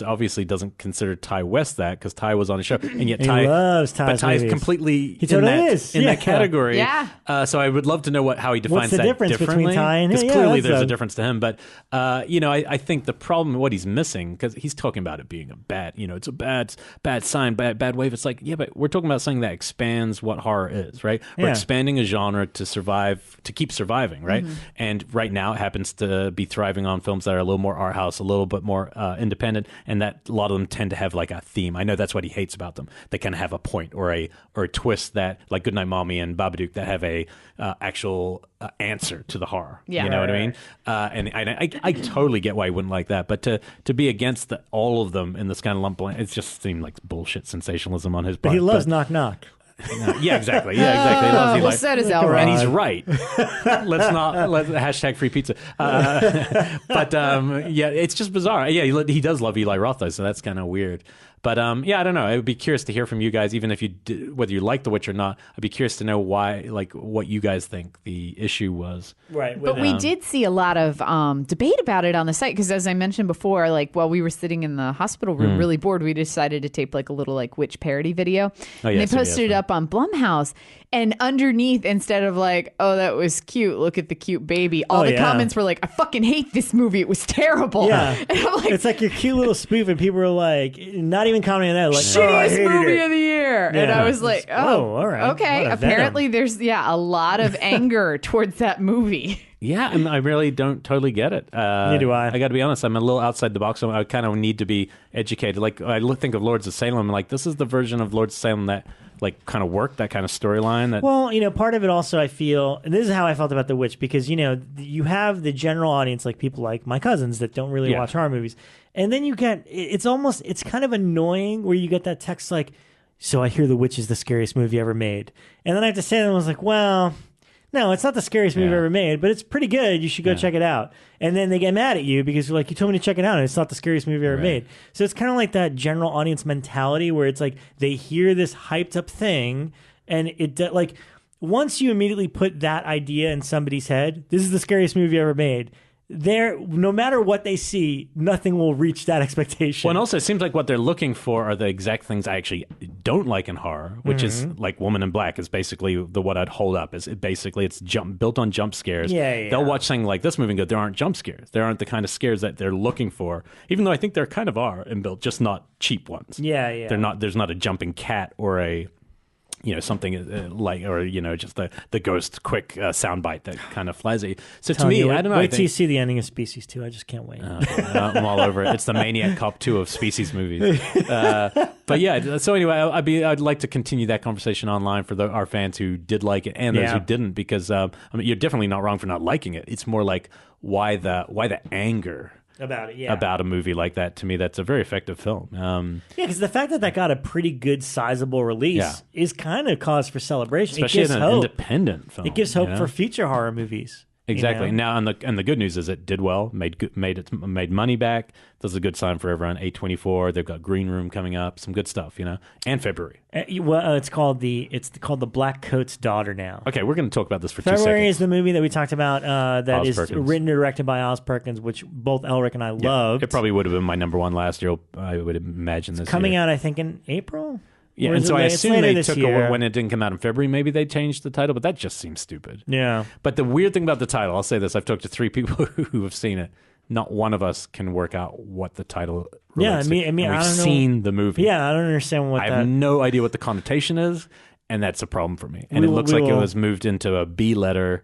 obviously doesn't consider Ty West that, because Ty was on the show, and yet Ty loves Ty's but Ty is movies. completely He totally is. in that category. Yeah. So I would love to know how he defines What's the that difference differently. between Ty and him? Because Yeah, clearly that's there's a difference to him. But you know, I think the problem, what he's missing, because he's talking about it being a bad, you know, it's a bad sign, bad wave. It's like, yeah, but we're talking about something that expands what horror is, right? We're expanding a genre to survive, to keep surviving, right? And right now it happens to be thriving on films that are a little more art house, a little bit more independent, and that a lot of them tend to have like a theme. I know that's what he hates about them. They kind of have a point or a twist that, like Goodnight Mommy and Babadook, that have a actual answer to the horror. Yeah. You know what I mean? And I totally get why he wouldn't like that, but to be against all of them in this kind of lump, it just seemed like bullshit sensationalism on his part. But he loves Knock Knock. Yeah, exactly. Yeah, exactly. He loves, Well, so does Elric. and he's right. Let's hashtag free pizza. But yeah, it's just bizarre. Yeah, he does love Eli Roth though, so that's kind of weird. But yeah, I don't know. I would be curious to hear from you guys, even if whether you like The Witch or not. I'd be curious to know why, like, what you guys think the issue was. Right. But we did see a lot of debate about it on the site because, as I mentioned before, like while we were sitting in the hospital room, really bored, we decided to tape like a little like witch parody video. Oh, and they posted it up on Blumhouse. And underneath, instead of like, oh, that was cute, look at the cute baby, all the comments were like, I fucking hate this movie. It was terrible. Yeah. And I'm like, it's like your cute little spoof, and people are like, not even commenting on that, like, shittiest movie of the year. Yeah. And I was like, oh, all right. okay. What a Apparently venom. there's, a lot of anger towards that movie. Yeah, and I really don't totally get it. Neither do I. I got to be honest. I'm a little outside the box, so I kind of need to be educated. Like I think of Lords of Salem, like this is the version of Lords of Salem that like kind of worked, that kind of storyline. That Well, you know, part of it also I feel, and this is how I felt about The Witch, because, you know, you have the general audience, like people like my cousins that don't really watch horror movies. And then you get, it's kind of annoying where you get that text like, so I hear The Witch is the scariest movie ever made. And then I have to say to them, I was like, well, no, it's not the scariest movie ever made, but it's pretty good. You should go check it out. And then they get mad at you because you're like, you told me to check it out, and it's not the scariest movie ever made. So it's kind of like that general audience mentality where it's like they hear this hyped up thing, and it like once you immediately put that idea in somebody's head, this is the scariest movie ever made. No matter what they see, nothing will reach that expectation. Well, and also it seems like what they're looking for are the exact things I actually don't like in horror, which is like Woman in Black is basically what I'd hold up. Is it's built on jump scares. Yeah. They'll watch something like this movie and go, there aren't jump scares. There aren't the kind of scares that they're looking for, even though I think there kind of are and built, just not cheap ones. Yeah. There's not a jumping cat or a, you know, something like, or, you know, just the ghost quick soundbite that kind of flies at you. So to me, I don't know. Wait till you see the ending of Species 2. I just can't wait. I'm all over it. It's the Maniac Cop 2 of Species movies. But yeah, so anyway, I'd like to continue that conversation online for our fans who did like it and those who didn't, because I mean, you're definitely not wrong for not liking it. It's more like why the anger about it, about a movie like that. To me, that's a very effective film. Because the fact that got a pretty good sizable release is kind of cause for celebration. Especially it gives as an hope. independent film. It gives hope for future horror movies. Exactly. You know? Now, and the good news is it did well, made money back. This is a good sign for everyone. A24, they've got Green Room coming up, some good stuff, you know, and February. It's called the Black Coat's Daughter now. Okay, we're going to talk about this for 2 February seconds. is the movie that we talked about that Oz is Perkins. written and directed by Oz Perkins, which both Elric and I loved. It probably would have been my number one last year. I would imagine this coming year. out, I think, in April. Yeah, Or and is so it I late? It's assume later they this took year. when it didn't come out in February, maybe they changed the title, but that just seems stupid. Yeah. But the weird thing about the title, I'll say this, I've talked to 3 people who have seen it. Not one of us can work out what the title relates to. And I we've don't know. seen the movie. Yeah, I don't understand what I that... have no idea what the connotation is, and that's a problem for me. And it looks like it was moved into a B letter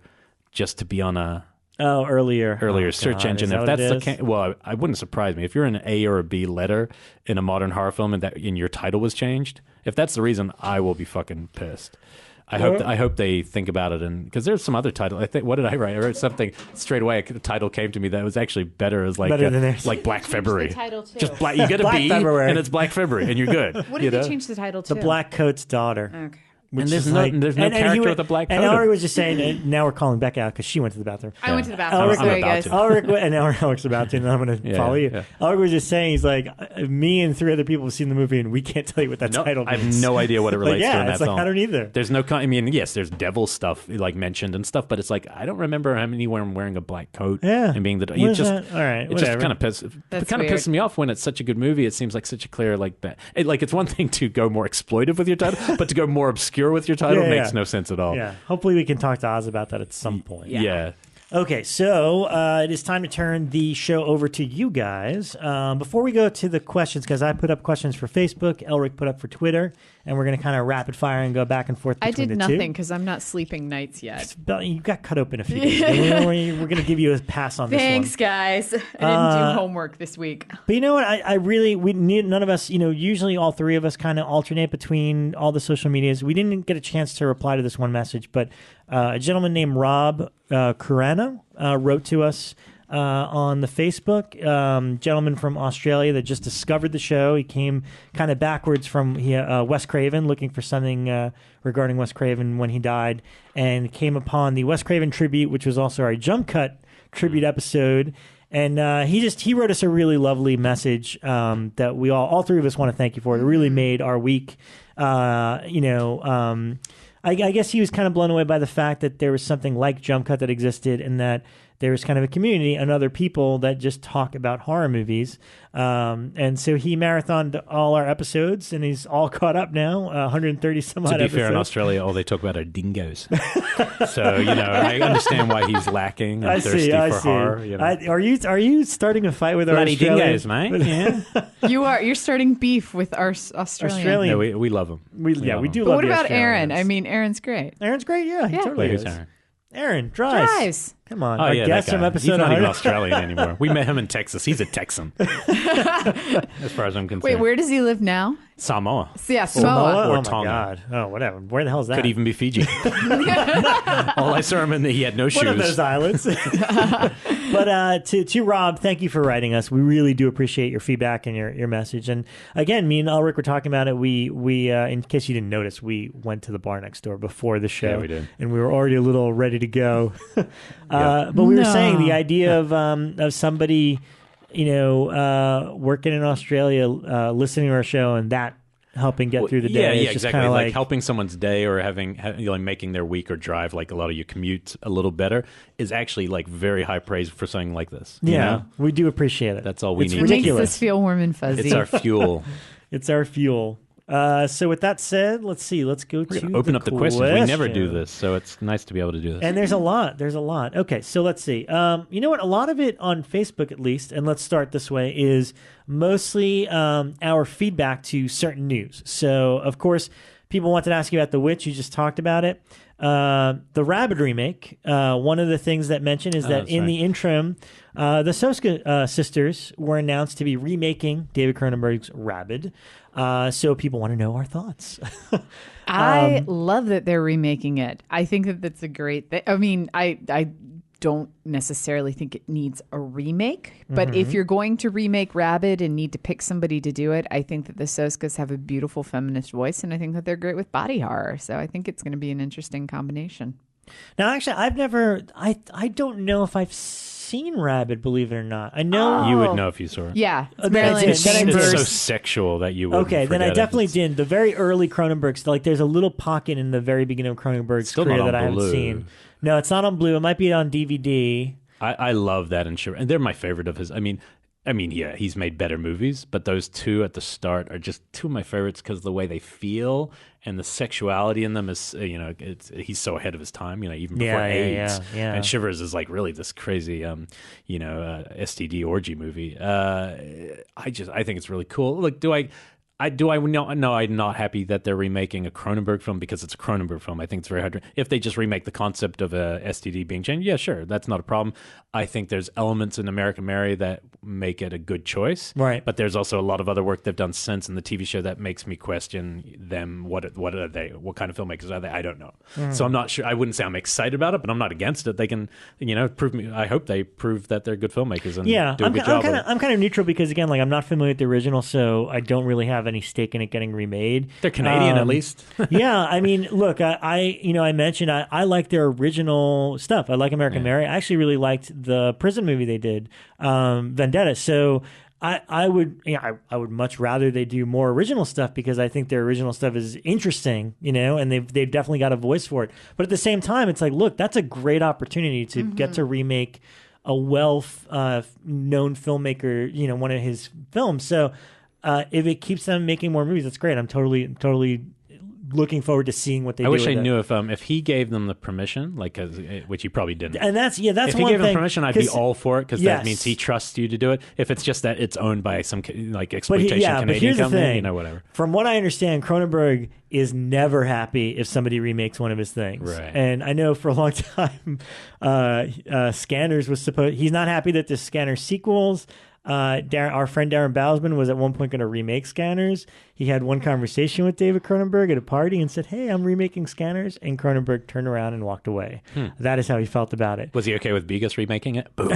just to be on a Oh, earlier search God, engine. If that's the well, I wouldn't surprise me if you're an A or a B letter in a modern horror film and that in your title was changed. If that's the reason, I will be fucking pissed. I hope they think about it, and because there's some other title. I think what did I write? I wrote something straight away. The title came to me that was actually better as Better than theirs. like Black February. The title too. Just black. You get a Black B, February. and it's Black February, and you're good. What did they change the title to? The Black Coat's daughter. Okay. And there's no character with a black coat. And Elric was just saying, now we're calling Bekah out because she went to the bathroom. I went to the bathroom. Elric, Sorry, guys. And now Elric's about to, and I'm going to follow you. Yeah. Elric was just saying, he's like, me and 3 other people have seen the movie, and we can't tell you what that title means. I have no idea what it relates to in that film. I don't either. There's no, I mean, yes, there's devil stuff like mentioned and stuff, but it's like I don't remember anyone wearing a black coat and being the. You just all right, it just kind of pisses me off when it's such a good movie. It seems like such a clear like it's one thing to go more exploitive with your title, but to go more obscure with your title makes no sense at all. Yeah, hopefully we can talk to Oz about that at some point. Yeah. Okay, so it is time to turn the show over to you guys. Before we go to the questions, because I put up questions for Facebook, Elric put up for Twitter, and we're going to kind of rapid fire and go back and forth between the two. I did nothing because I'm not sleeping nights yet. You got cut open a few days. We're going to give you a pass on this one. Thanks, guys. I didn't do homework this week. But you know what? I really, we need, none of us, usually all 3 of us kind of alternate between all the social medias. We didn't get a chance to reply to this one message, but a gentleman named Rob Galluzzo wrote to us on the Facebook. Gentleman from Australia that just discovered the show. He came kind of backwards from Wes Craven, looking for something regarding Wes Craven when he died, and came upon the Wes Craven tribute, which was also our Jump Cut tribute episode. And he wrote us a really lovely message that we all 3 of us want to thank you for. It really made our week. I guess he was kind of blown away by the fact that there was something like Jump Cut that existed, and that there was kind of a community and other people that just talk about horror movies. And so he marathoned all our episodes, and he's all caught up now, 130 some odd episodes. To be fair, in Australia, all they talk about are dingoes. So, I understand why he's lacking and thirsty for horror. Are you starting a fight with our bloody Australian dingoes, mate? Yeah. You're starting beef with our Australian. No, we love them. We do love But what about Aaron? I mean, Aaron's great. Aaron's great, yeah. He totally is. Aaron Drives. Come on. Our guest from episode 100. He's not even Australian anymore. We met him in Texas. He's a Texan. As far as I'm concerned. Wait, where does he live now? Samoa. Yeah, Samoa. Or oh, Tonga. My God. Oh, whatever. Where the hell is that? Could even be Fiji. All I saw him in, he had no shoes. One of those islands. But to Rob, thank you for writing us. We really do appreciate your feedback and your message. And again, me and Elric were talking about it. We in case you didn't notice, we went to the bar next door before the show. Yeah, we did. And we were already a little ready to go. But we were saying the idea of somebody, working in Australia, listening to our show, and that helping get through the day. Yeah, exactly. Like helping someone's day or making their week or drive, like a lot of you commute a little better, is actually like very high praise for something like this. Yeah, we do appreciate it. That's all we need. It makes us feel warm and fuzzy. It's our fuel. It's our fuel. So with that said, let's go to open up the questions. We never do this, so it's nice to be able to do this. And there's a lot. Okay, so let's see. You know what? A lot of it on Facebook, at least, and let's start this way, is mostly our feedback to certain news. So, of course, people wanted to ask you about The Witch. You just talked about it. The Rabid remake, one of the things that mentioned is that in the interim, the Soska sisters were announced to be remaking David Cronenberg's Rabid. So people want to know our thoughts. I love that they're remaking it. I think that that's a great thing. I mean, I don't necessarily think it needs a remake, but if you're going to remake Rabid and need to pick somebody to do it, I think that the Soskas have a beautiful feminist voice, and I think that they're great with body horror. So I think it's going to be an interesting combination. Now, actually, I don't know if I've seen Rabid, believe it or not. I know you would know if you saw it. Yeah, it's so sexual that you would. Okay, then I definitely did. The very early Cronenbergs, like there's a little pocket in the very beginning of Cronenberg's career that I haven't seen. No, it's not on Blue. It might be on DVD. I love that, and they're my favorite of his. I mean, yeah, he's made better movies, but those two at the start are just two of my favorites because the way they feel and the sexuality in them is, he's so ahead of his time, even before AIDS. Yeah. And Shivers is like really this crazy, STD orgy movie. I think it's really cool. Look, No, I'm not happy that they're remaking a Cronenberg film because it's a Cronenberg film. I think it's very hard. If they just remake the concept of a STD being changed, yeah, sure, that's not a problem. I think there's elements in American Mary that make it a good choice. Right. But there's also a lot of other work they've done since in the TV show that makes me question them. What are they? What kind of filmmakers are they? I don't know. So I'm not sure. I wouldn't say I'm excited about it, but I'm not against it. They can, prove me. I hope they prove that they're good filmmakers and do a good job. I'm kind of neutral because, again, like I'm not familiar with the original, so I don't really have any stake in it getting remade. They're Canadian, at least. Yeah, I mean, look, I mentioned I like their original stuff. I like American Mary. I actually really liked the prison movie they did, Vendetta. So I would much rather they do more original stuff because I think their original stuff is interesting, and they've definitely got a voice for it. But at the same time, it's like, look, that's a great opportunity to get to remake a known filmmaker, one of his films. So if it keeps them making more movies, that's great. I'm totally looking forward to seeing what they do. I wish I knew if he gave them the permission, which he probably didn't. And that's if one he thing. gave them permission, I'd be all for it because that means he trusts you to do it. If it's just that it's owned by some exploitation Canadian company, whatever. From what I understand, Cronenberg is never happy if somebody remakes one of his things. Right. And I know for a long time, Scanners was he's not happy that there's Scanners sequels. Our friend Darren Bousman was at one point going to remake Scanners. He had one conversation with David Cronenberg at a party and said, "Hey, I'm remaking Scanners," and Cronenberg turned around and walked away. That is how he felt about it. Was he okay with Begas remaking it? Boom.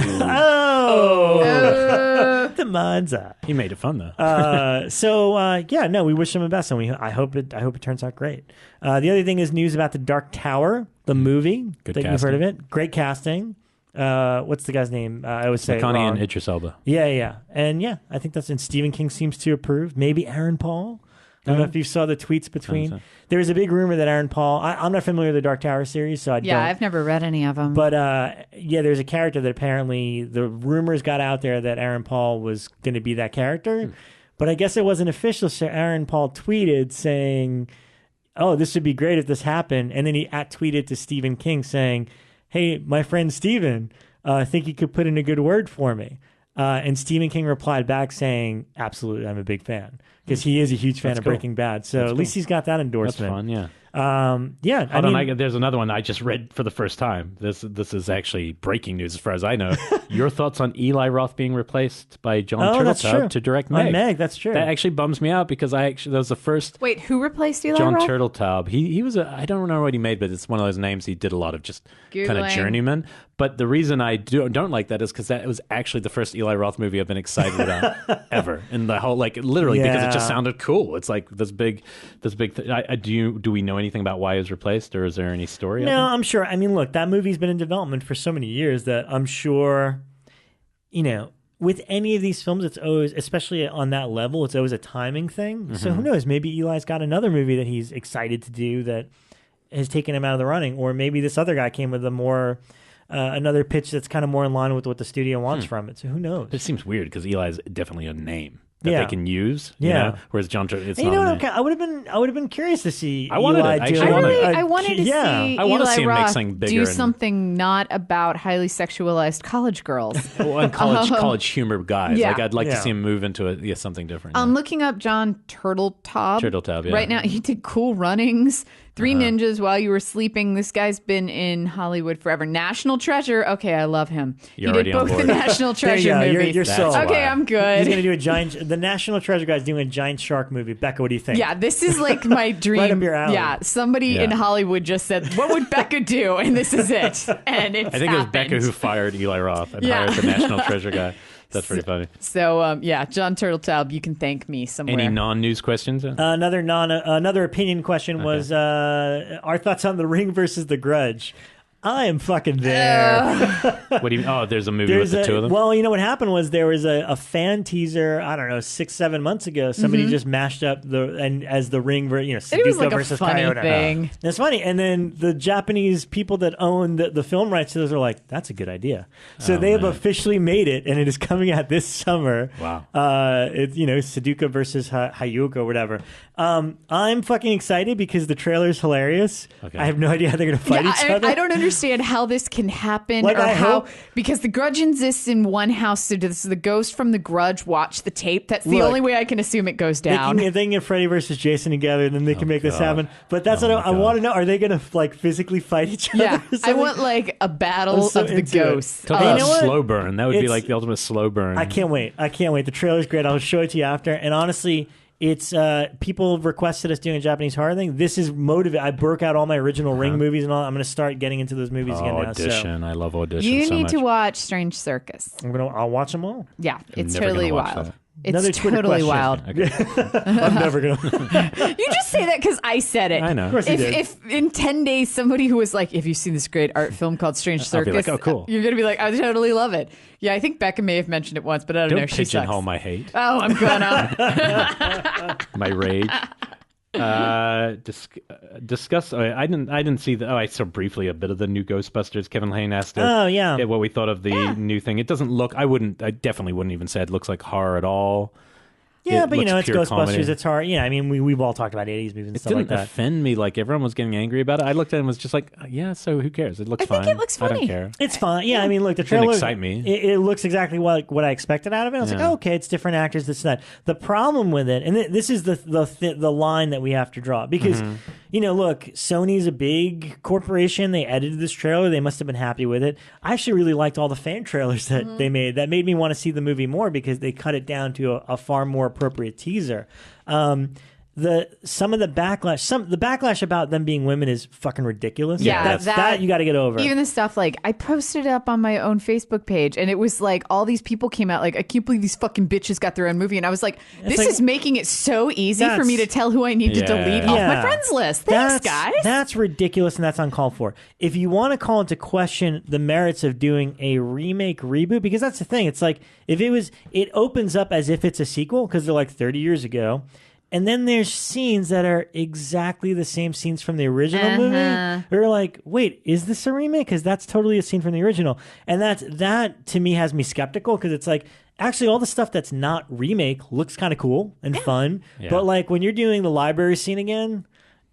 The mind's eye. He made it fun though. We wish him the best, and I hope it turns out great. The other thing is news about The Dark Tower, the movie. Good that casting. You've heard of it. Great casting. What's the guy's name? I always say McConaughey and Idris Elba. Yeah. And I think that's, and Stephen King seems to approve. Maybe Aaron Paul. I don't know if you saw the tweets between. There was a big rumor that Aaron Paul, I'm not familiar with the Dark Tower series, so I don't. I've never read any of them. But there's a character that apparently the rumors got out there that Aaron Paul was going to be that character. But I guess it wasn't official, so Aaron Paul tweeted saying, "Oh, this would be great if this happened." And then he tweeted to Stephen King saying, "Hey, my friend Stephen, I think you could put in a good word for me." And Stephen King replied back saying, "Absolutely, I'm a big fan." Because he is a huge fan of Breaking Bad. So at least he's got that endorsement. That's fun, yeah. There's another one I just read for the first time. This is actually breaking news as far as I know. Your thoughts on Eli Roth being replaced by John Turteltaub to direct Meg? Meg, that's true. That actually bums me out because that was the first. Wait, who replaced Eli John Roth? Turteltaub. He was I don't remember what he made, but it's one of those names he did a lot of just kind of journeyman. But the reason I don't like that is because that was actually the first Eli Roth movie I've been excited about ever. And the whole literally because it just sounded cool. It's like this big thing. Do we know anything about why he was replaced, or is there any story? No, I'm sure. I mean, look, that movie's been in development for so many years that I'm sure, with any of these films, it's always, especially on that level, it's always a timing thing. So who knows? Maybe Eli's got another movie that he's excited to do that has taken him out of the running, or maybe this other guy came with a more another pitch that's kind of more in line with what the studio wants from it. So who knows? It seems weird because Eli's definitely a name that they can use. Whereas John Turteltaub, it's not. I would have been curious to see. I wanted Eli it. Actually, I wanted to see I want to see him Eli make Roth something bigger do and- something not about highly sexualized college girls. And college humor guys. Yeah. Like I'd like to Yeah. see him move into something different. I'm looking up John Turteltaub. Turteltaub, yeah. Right now, he did Cool Runnings, Three Ninjas While You Were Sleeping. This guy's been in Hollywood forever. National Treasure. Okay, I love him. You're he did already on both the board. National Treasure There you go. movies. You're That's sold. why. Okay, I'm good. He's going to do the National Treasure guy's doing a giant shark movie. Bekah, what do you think? Yeah, this is like my dream. Right up your alley. Yeah, somebody in Hollywood just said, "What would Bekah do?" And this is it. And it's I think happened. it was Bekah who fired Eli Roth and Yeah. hired the National Treasure guy. That's pretty funny. So, John Turteltaub, you can thank me somewhere. Any non-news questions? Another opinion question was our thoughts on The Ring versus The Grudge. I am fucking there. What do you? Oh, there's a movie with the two of them. Well, what happened was there was a fan teaser. I don't know, 6-7 months ago. Somebody just mashed up as the Ring, Sudoku It was like a versus funny Kyoto. thing. It's funny, and then the Japanese people that own the film rights to those are like, "That's a good idea." So they have officially made it, and it is coming out this summer. Wow. It's Sudoku versus Hayuko, whatever. I'm fucking excited because the trailer is hilarious. Okay. I have no idea how they're going to fight each other. I don't understand understand how this can happen Like, or I how hope- because the Grudge exists in one house. So does the ghost from the Grudge watch the tape? That's the Look, only way I can assume it goes down. If they can get Freddy versus Jason together, then they can make this God. happen. But that's what I want to know. Are they going to like physically fight each other? Yeah, or I something? want like a battle I'm so of the into it. ghosts. Talk you about know what? slow burn. That would be It's- like the ultimate slow burn. I can't wait. The trailer's great. I'll show it to you after. And honestly, it's people requested us doing a Japanese horror thing. This is motivate. I broke out all my original Ring movies and all. I'm going to start getting into those movies again now. So Audition. I love Audition You so need much. to watch Strange Circus. I'll watch them all. Yeah, it's never totally gonna watch wild. that. Another It's Twitter totally question. wild. I'm never going to. You just say that because I said it. I know. Of course you did. If in 10 days somebody who was like, "Have you seen this great art film called Strange I'll Circus?" be like, "Oh, cool." You're gonna be like, "I totally love it." Yeah, I think Bekah may have mentioned it once, but I don't know. Don't She sucks. pigeonhole my hate, Oh, I'm gonna. my rage. Discuss. I didn't see the. Oh, I saw briefly a bit of the new Ghostbusters. Kevin Lane asked Oh, yeah. what we thought of the new thing. It doesn't look. I definitely wouldn't even say it looks like horror at all. Yeah, It but looks it's pure Ghostbusters. comedy. It's hard. Yeah, I mean, we've all talked about 80s movies and It stuff like didn't that. offend me. Like everyone was getting angry about it. I looked at it and was just like, yeah. So who cares? It looks I think fine. it looks I funny. don't care. It's fun. Yeah, I mean, look, the didn't trailer excite me. It looks exactly what I expected out of it. I was like, Yeah. oh, okay, it's different actors. This and that. The problem with it, and this is the line that we have to draw because look, Sony's a big corporation. They edited this trailer. They must have been happy with it. I actually really liked all the fan trailers that they made. That made me want to see the movie more because they cut it down to a far more appropriate teaser. The backlash about them being women is fucking ridiculous. Yeah, that you got to get over. Even the stuff like I posted it up on my own Facebook page, and it was like all these people came out like, I can't believe these fucking bitches got their own movie, and I was like, this like- is making it so easy for That's- me to tell who I need to Yeah. delete off Yeah. my friends list. Thanks, guys. That's ridiculous and that's uncalled for. If you want to call into question the merits of doing a remake reboot, because that's the thing, it's like it opens up as if it's a sequel because they're like 30 years ago. And then there's scenes that are exactly the same scenes from the original movie. You're like, wait, is this a remake? Because that's totally a scene from the original. And that to me has me skeptical because it's like, actually, all the stuff that's not remake looks kind of cool and fun. Yeah. But like when you're doing the library scene again,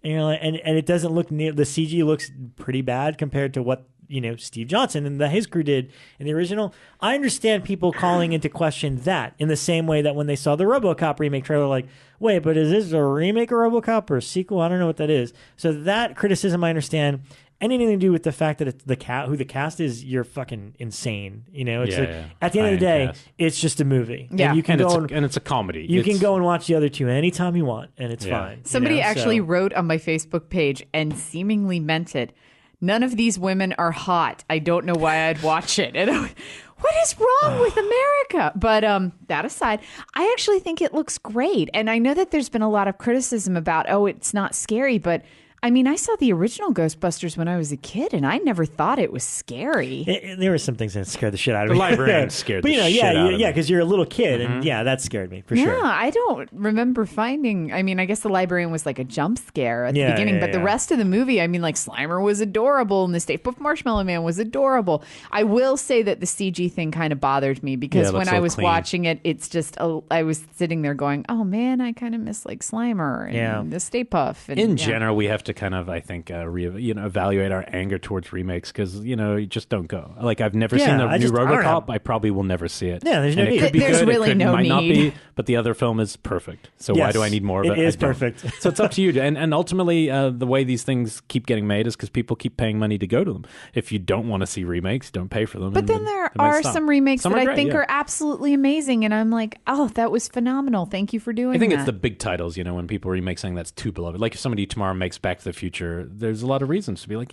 and you're like, and it doesn't look near, the CG looks pretty bad compared to what Steve Johnson and his crew did in the original. I understand people calling into question that in the same way that when they saw the RoboCop remake trailer, like, wait, but is this a remake of RoboCop or a sequel? I don't know what that is. So that criticism, I understand. Anything to do with the fact that it's who the cast is, you're fucking insane. It's like, at the end of the day, Cast. it's just a movie. Yeah. And you can And it's a comedy. you can go and watch the other two anytime you want, and it's Yeah. fine. Somebody actually So- wrote on my Facebook page and seemingly meant it. None of these women are hot. I don't know why I'd watch it. And what is wrong with America? But that aside, I actually think it looks great. And I know that there's been a lot of criticism about, it's not scary. But I mean, I saw the original Ghostbusters when I was a kid, and I never thought it was scary. There were some things that scared the shit out of The me. librarian scared but the shit out of me. because you're a little kid, and that scared me for sure. Yeah, I don't remember finding. I mean, I guess the librarian was like a jump scare at the Yeah, beginning, yeah, but the yeah. rest of the movie, I mean, like Slimer was adorable, and the Stay Puft Marshmallow Man was adorable. I will say that the CG thing kind of bothered me because Yeah, it looks when I so was clean. watching it, it's just I was sitting there going, "Oh man, I kind of miss like Slimer and the Stay Puft." And, In yeah. general, we have to kind of, I think, evaluate our anger towards remakes because you just don't go. Like I've never Yeah, seen the I new just- I don't RoboCop. know. I probably will never see it. Yeah, there's no And need. It could be There's good. really it no might not need. be, but the other film is perfect. So why Yes, do I need more of it? it is I don't. perfect. So it's up to you. And ultimately, the way these things keep getting made is because people keep paying money to go to them. If you don't want to see remakes, don't pay for them. But and then there they might are stop. some remakes Some that I great, think yeah. are absolutely amazing, and I'm like, "Oh, that was phenomenal! Thank you for doing I think that." it's the big titles, when people remake something that's too beloved. Like if somebody tomorrow makes Back to the Future, there's a lot of reasons to be like,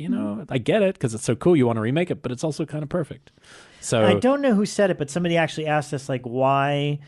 I get it because it's so cool, you want to remake it, but it's also kind of perfect. So I don't know who said it, but somebody actually asked us, like, why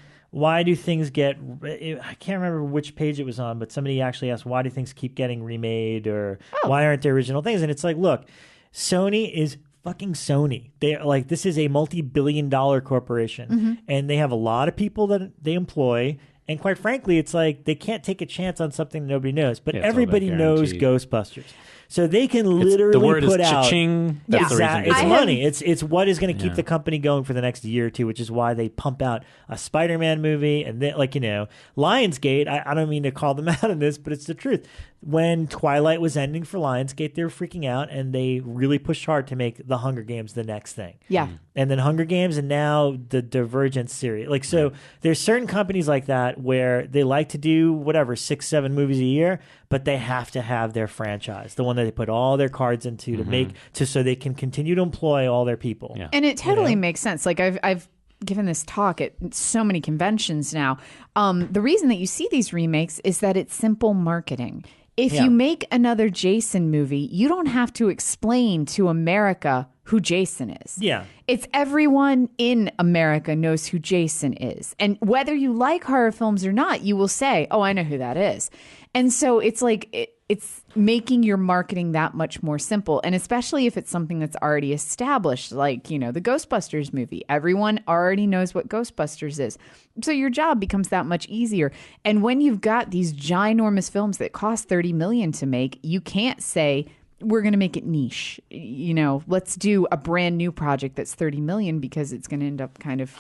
do things get? I can't remember which page it was on, but somebody actually asked, why do things keep getting remade, or why aren't there original things? And it's like, look, Sony is fucking Sony. They're like, this is a multi-billion-dollar corporation, and they have a lot of people that they employ. And quite frankly, it's like they can't take a chance on something nobody knows. But Yeah, it's all everybody about knows guaranteed. Ghostbusters. So they can literally the word put is out cha-ching. That's the reason. it's I money. It's what is going to keep the company going for the next year or two, which is why they pump out a Spider-Man movie and then, like, you know, Lionsgate. I don't mean to call them out on this, but it's the truth. When Twilight was ending for Lionsgate, they were freaking out, and they really pushed hard to make The Hunger Games the next thing. Yeah. And then Hunger Games, and now the Divergent series. Like, so there's certain companies like that where they like to do whatever 6-7 movies a year, but they have to have their franchise, the one that they put all their cards into to make so they can continue to employ all their people. Yeah. And it totally makes sense. Like I've given this talk at so many conventions now. The reason that you see these remakes is that it's simple marketing. If you make another Jason movie, you don't have to explain to America who Jason is. Yeah. It's everyone in America knows who Jason is. And whether you like horror films or not, you will say, oh, I know who that is. And so it's like it's making your marketing that much more simple. And especially if it's something that's already established, like, you know, the Ghostbusters movie. Everyone already knows what Ghostbusters is. So your job becomes that much easier. And when you've got these ginormous films that cost $30 million to make, you can't say, we're going to make it niche. You know, let's do a brand new project that's $30 million because it's going to end up kind of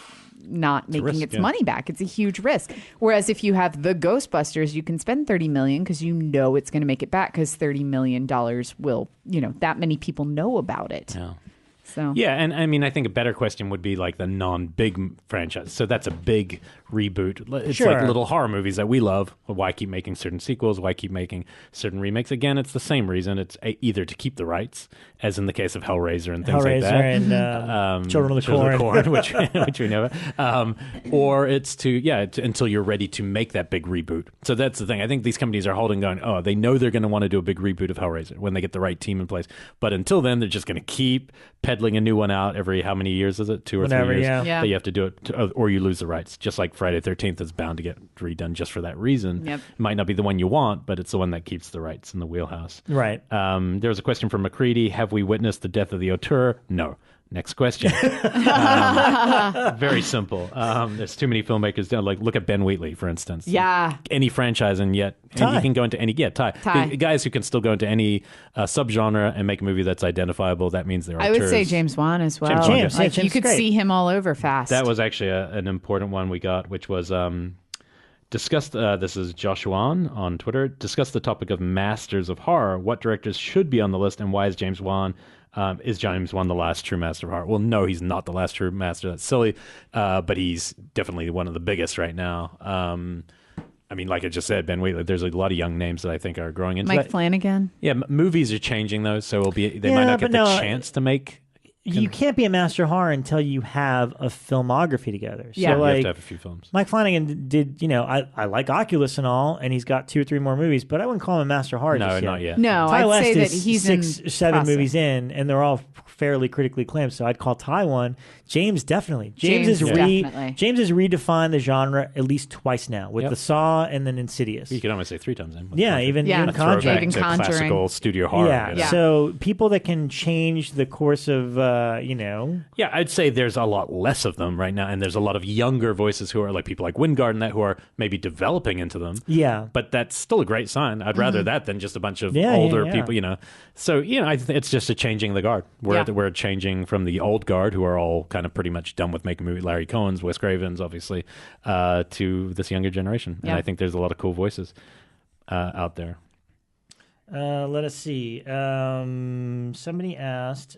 not making its money back. It's a huge risk. Whereas if you have the Ghostbusters, you can spend $30 million because you know it's going to make it back because $30 million will, you know, that many people know about it. Yeah. So Yeah, and I mean, I think a better question would be like the non-big franchise. So that's a big reboot. It's Sure. like little horror movies that we love. Why keep making certain sequels? Why keep making certain remakes? Again, it's the same reason. It's either to keep the rights, as in the case of Hellraiser and things like that. And Children of the Corn. which we know about. Or it's until you're ready to make that big reboot. So that's the thing. I think these companies are holding going, oh, they know they're going to want to do a big reboot of Hellraiser when they get the right team in place. But until then, they're just going to keep peddling a new one out every, how many years is it? 2 or 3 years? Yeah. That you have to do it, or you lose the rights. Just like Friday the 13th is bound to get redone just for that reason. Yep. It might not be the one you want, but it's the one that keeps the rights in the wheelhouse. Right. There was a question from McCready. Have we witnessed the death of the auteur? No. Next question. Very simple. There's too many filmmakers. Like, look at Ben Wheatley, for instance. Yeah. Any franchise, and yet Ty. you can go into any. Yeah, Ty. The guys who can still go into any subgenre and make a movie that's identifiable. That means they're I would auteurs. say James Wan as well. James, Like, James you could is great. see him all over fast. That was actually an important one we got, which was discussed. This is Joshua on Twitter. Discussed the topic of masters of horror. What directors should be on the list, and why is James Wan? Is James Wan the last true master of horror? Well, no, he's not the last true master. That's silly. But he's definitely one of the biggest right now. I mean, like I just said, Ben Wheatley. There's a lot of young names that I think are growing into Mike that. Flanagan. Yeah, movies are changing though, so they might not get the chance to make. You can't be a master of horror until you have a filmography together. So, Yeah. You have like, to have a few films. Mike Flanagan did, you know, I like Oculus and all, and he's got 2 or 3 more movies, but I wouldn't call him a master of horror No, just yet. not yet. No, Ty I'd West say that is he's 6 in or 7 process. movies in, and they're all fairly critically acclaimed. So I'd call Ty one. James definitely. James Definitely. has redefined the genre at least twice now with the Saw and then Insidious. You could almost say 3 times then. Yeah, even Yeah. even A Conjuring. Throwback Even to Conjuring. classical studio horror. Yeah. you know? So people that can change the course of, you know. Yeah, I'd say there's a lot less of them right now, and there's a lot of younger voices who are like people like Wingard and that who are maybe developing into them. Yeah. But that's still a great sign. I'd rather that than just a bunch of Yeah, older yeah. people, you know. So, you know, it's just a changing the guard. We're changing from the old guard, who are all kind of pretty much done with making movies, Larry Cohen's, Wes Craven's, obviously, to this younger generation. And Yeah. I think there's a lot of cool voices out there. Let us see. Somebody asked,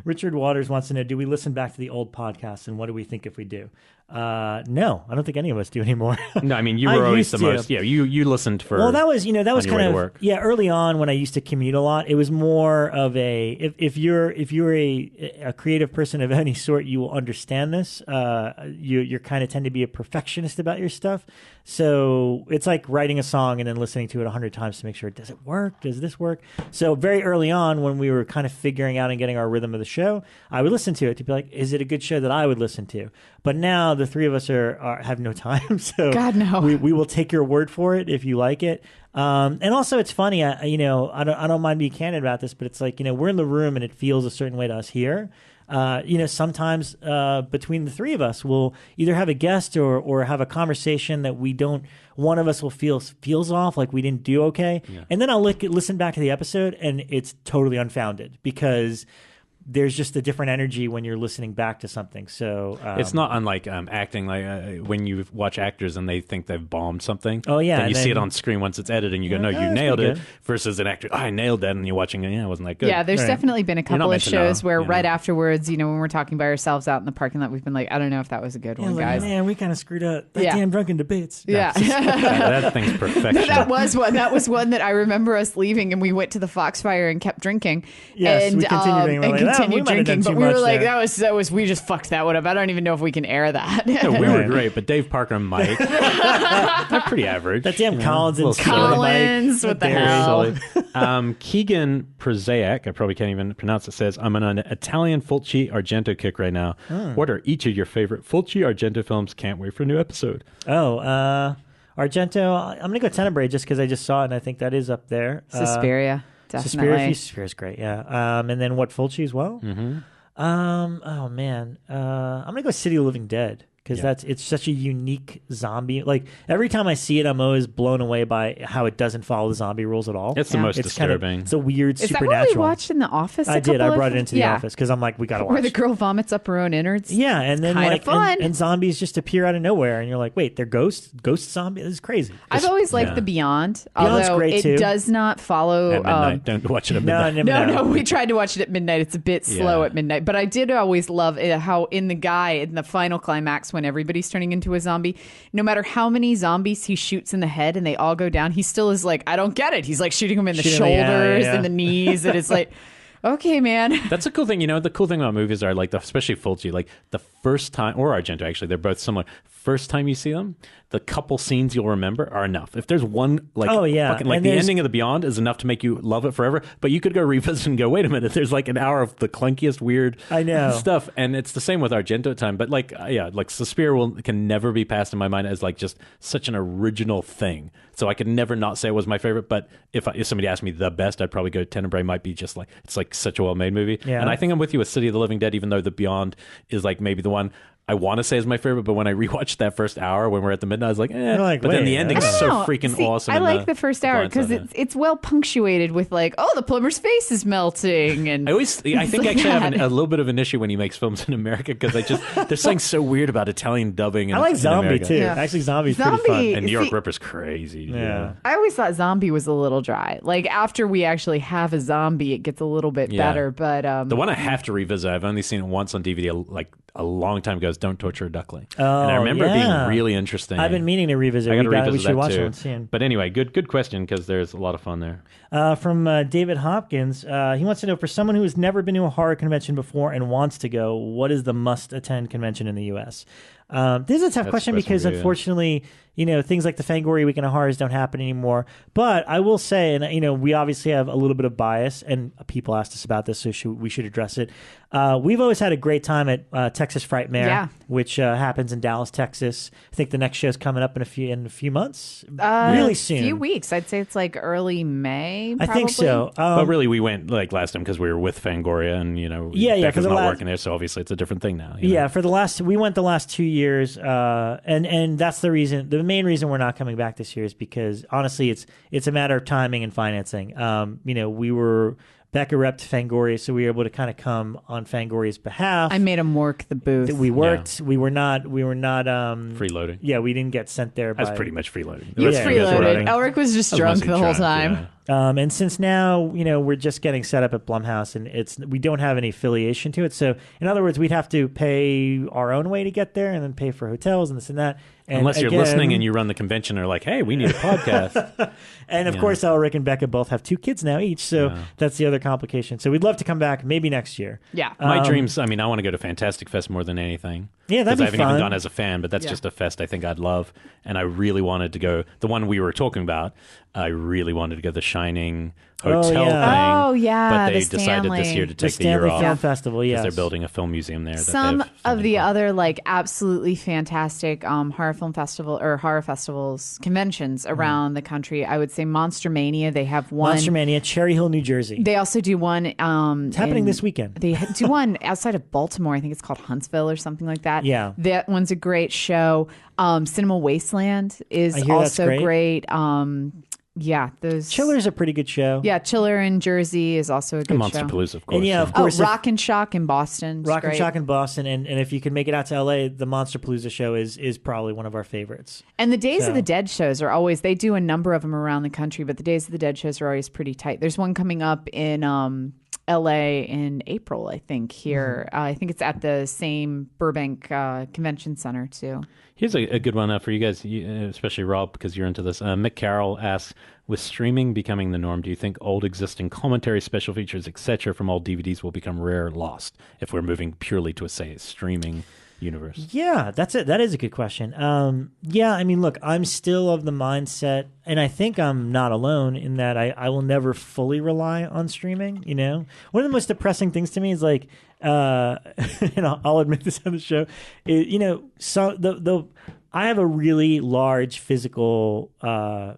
Richard Waters wants to know, do we listen back to the old podcasts, and what do we think if we do? No, I don't think any of us do anymore. No, I mean, you I were always used the to. most. Yeah, you listened for. Well, that was on your way kind to of work. early on when I used to commute a lot. It was more of a if you're a creative person of any sort, you will understand this. You're kind of tend to be a perfectionist about your stuff. So it's like writing a song and then listening to it 100 times to make sure, does it work? Does this work? So very early on, when we were kind of figuring out and getting our rhythm of the show, I would listen to it to be like, is it a good show that I would listen to? But now the three of us have no time, so God, no. we will take your word for it if you like it. And also, it's funny. I don't mind being candid about this, but it's like, we're in the room and it feels a certain way to us here. sometimes between the three of us, we'll either have a guest or have a conversation that one of us will feels off, like we didn't do okay. Yeah. And then I'll listen back to the episode and it's totally unfounded because there's just a different energy when you're listening back to something. So it's not unlike acting. Like when you watch actors and they think they've bombed something. Oh yeah, and you see it on screen once it's edited, and you go, "No, you nailed it." Versus an actor, I nailed that, and you're watching it. Yeah, it wasn't that good. Yeah, there's definitely been a couple of shows where right afterwards, when we're talking by ourselves out in the parking lot, we've been like, "I don't know if that was a good one, guys." Man, we kind of screwed up. That damn drunken debates. Yeah, that thing's perfection. That was one. That was one that I remember us leaving, and we went to the Foxfire and kept drinking. Yes, and we continued drinking, but we were like, that was we just fucked that one up. I don't even know if we can air that. Yeah, we were great, but Dave Parker and Mike, they're pretty average. That damn Collins and Collins, what the hell? Keegan Prozac, I probably can't even pronounce it, says, I'm on an Italian Fulci Argento kick right now. What are each of your favorite Fulci Argento films? Can't wait for a new episode. Argento, I'm going to go Tenebre just because I just saw it and I think that is up there. Suspiria, definitely. Suspiria's great, yeah. And then what, Fulci as well? Mm-hmm. I'm gonna go City of the Living Dead because it's such a unique zombie. Like every time I see it, I'm always blown away by how it doesn't follow the zombie rules at all. It's the most disturbing. It's a weird Is supernatural. Is that what we watched in The Office? I did. I brought it into The Office because I'm like, we gotta watch. Where the girl vomits up her own innards. Yeah, and then kind of fun. And zombies just appear out of nowhere, and you're like, wait, they're ghost zombies. This is crazy. I've always liked The Beyond, Beyond's although great too. It does not follow. At midnight. Don't watch it at midnight. No. We tried to watch it at midnight. It's a bit slow at midnight, but I did always love how in the final climax when everybody's turning into a zombie, no matter how many zombies he shoots in the head and they all go down, he still is like, I don't get it. He's like shooting them in the shoulders and the knees, and it's like, okay, man. That's a cool thing. The cool thing about movies are like, especially Fulci, like the first time, or Argento actually, they're both similar. First time you see them, the couple scenes you'll remember are enough. If there's one, like, the ending of The Beyond is enough to make you love it forever, but you could go revisit and go, wait a minute, there's like an hour of the clunkiest, weird stuff. And it's the same with Argento at time. But like Suspiria can never be passed in my mind as like just such an original thing. So I could never not say it was my favorite. But if somebody asked me the best, I'd probably go Tenebre. Might be just like, it's like such a well-made movie. Yeah. And I think I'm with you with City of the Living Dead, even though The Beyond is like maybe the one I want to say is my favorite, but when I rewatched that first hour when we're at the midnight, I was like, but then the ending's so freaking awesome. I like the first hour because it's well punctuated with like, oh, the plumber's face is melting, and I think I actually have a little bit of an issue when he makes films in America because there's something so weird about Italian dubbing. I like Zombie too. Yeah. Actually, Zombie's pretty fun. And New York Ripper's crazy. Yeah. I always thought Zombie was a little dry. Like after we actually have a zombie, it gets a little bit better. But the one I have to revisit, I've only seen it once on DVD, like a long time ago, is Don't Torture a Duckling. And I remember it being really interesting. I've been meaning to revisit. I got to revisit we should that watch too. it soon. But anyway, good question because there's a lot of fun there. From David Hopkins, he wants to know, for someone who has never been to a horror convention before and wants to go, what is the must-attend convention in the U.S.? This is a tough question because, unfortunately, things like the Fangoria Weekend of Horrors don't happen anymore. But I will say, and we obviously have a little bit of bias, and people asked us about this, so we should address it. We've always had a great time at Texas Frightmare, which happens in Dallas, Texas. I think the next show's coming up in a few months, really soon. A few weeks. I'd say it's like early May. Probably. I think so. But really, we went like last time because we were with Fangoria, and Bekah's not working there, so obviously it's a different thing now. Yeah, we went the last 2 years, and that's the reason. The main reason we're not coming back this year is because honestly, it's a matter of timing and financing. We were Bekah repped Fangoria, so we were able to kind of come on Fangoria's behalf. I made him work the booth. We worked. Yeah. We were not freeloading. Yeah, we didn't get sent there. That's pretty much freeloading. He was freeloading. Elric was just drunk the whole time. Yeah. And since now, we're just getting set up at Blumhouse, and we don't have any affiliation to it. So, in other words, we'd have to pay our own way to get there, and then pay for hotels and this and that. And unless you're listening and you run the convention, and are like, hey, we need a podcast. And of course, Elric and Bekah both have 2 kids now each, so that's the other complication. So we'd love to come back maybe next year. Yeah, my dreams. I mean, I want to go to Fantastic Fest more than anything. Yeah, that'd be fun. I haven't even gone as a fan, but that's just a fest I think I'd love. And I really wanted to go. The one we were talking about, I really wanted to go. The Shining, hotel thing. Oh, yeah, But they the decided this Stanley. year to The take the year Stanley off. Film Festival, Because yes. they're building a film museum there. Some that of the other like absolutely fantastic horror film festival or horror festivals conventions around the country. I would say Monster Mania. They have one. Monster Mania, Cherry Hill, New Jersey. They also do one. It's happening this weekend. They do one outside of Baltimore. I think it's called Huntsville or something like that. Yeah. That one's a great show. Cinema Wasteland is I hear that's also great. Yeah, those Chiller's a pretty good show. Yeah, Chiller in Jersey is also a good Monster show. Palooza, of course. And yeah, of Oh, course. Rock and Shock in Boston. is Rock and great. Shock in Boston, and if you can make it out to LA, the Monster Palooza show is probably one of our favorites. And the Days So- of the Dead shows are always, they do a number of them around the country, but the Days of the Dead shows are always pretty tight. There's one coming up in LA in April, I think, here. I think it's at the same Burbank Convention Center, too. Here's a good one for you guys, especially Rob, because you're into this. Mick Carroll asks, with streaming becoming the norm, do you think old existing commentary, special features, etc. from old DVDs will become rare or lost if we're moving purely to a streaming universe? Yeah, that's it. That is a good question. Yeah, I mean, look, I'm still of the mindset, and I think I'm not alone in that I will never fully rely on streaming. You know, one of the most depressing things to me is like, and I'll admit this on the show, I have a really large physical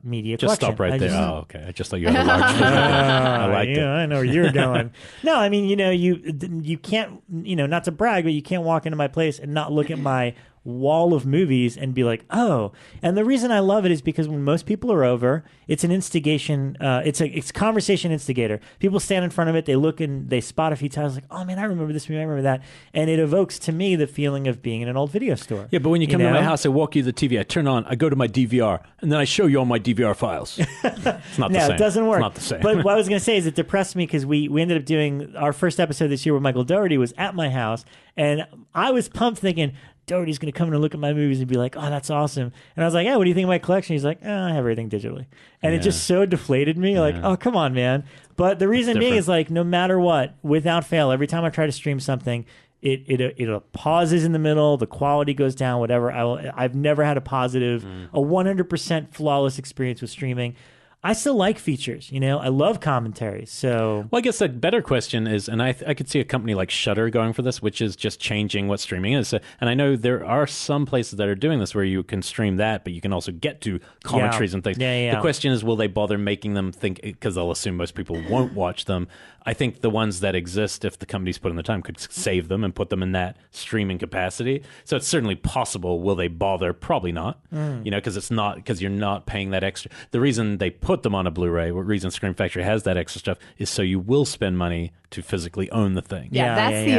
media Just collection. stop right there. Just- Oh, okay. I just thought you had a large I liked it. I know where you're going. No, I mean, you can't, not to brag, but you can't walk into my place and not look at my wall of movies and be like, oh. And the reason I love it is because when most people are over, it's an instigation. It's a conversation instigator. People stand in front of it, they look and they spot a few times, like, oh man, I remember this movie, I remember that, and it evokes to me the feeling of being in an old video store. Yeah, but when you come to my house, I walk you to the TV, I turn on, I go to my DVR, and then I show you all my DVR files. It's not the same. No, it doesn't work. It's not the same. But what I was going to say is it depressed me because we ended up doing our first episode this year where Michael Dougherty was at my house, and I was pumped thinking, Dougherty's going to come in and look at my movies and be like, oh, that's awesome. And I was like, yeah, what do you think of my collection? He's like, I have everything digitally. And it just so deflated me. Like, oh, come on, man. But the reason being is like, no matter what, without fail, every time I try to stream something, it pauses in the middle, the quality goes down, whatever. I've never had a 100% flawless experience with streaming. I still like features, I love commentaries. So, well, I guess the better question is, and I could see a company like Shudder going for this, which is just changing what streaming is. And I know there are some places that are doing this where you can stream that, but you can also get to commentaries and things. Yeah. The question is, will they bother making them think, because they'll assume most people won't watch them. I think the ones that exist, if the companies put in the time, could save them and put them in that streaming capacity. So it's certainly possible. Will they bother? Probably not. Because you're not paying that extra. The reason they put them on a Blu-ray, what reason Scream Factory has that extra stuff, is so you will spend money to physically own the thing. That's the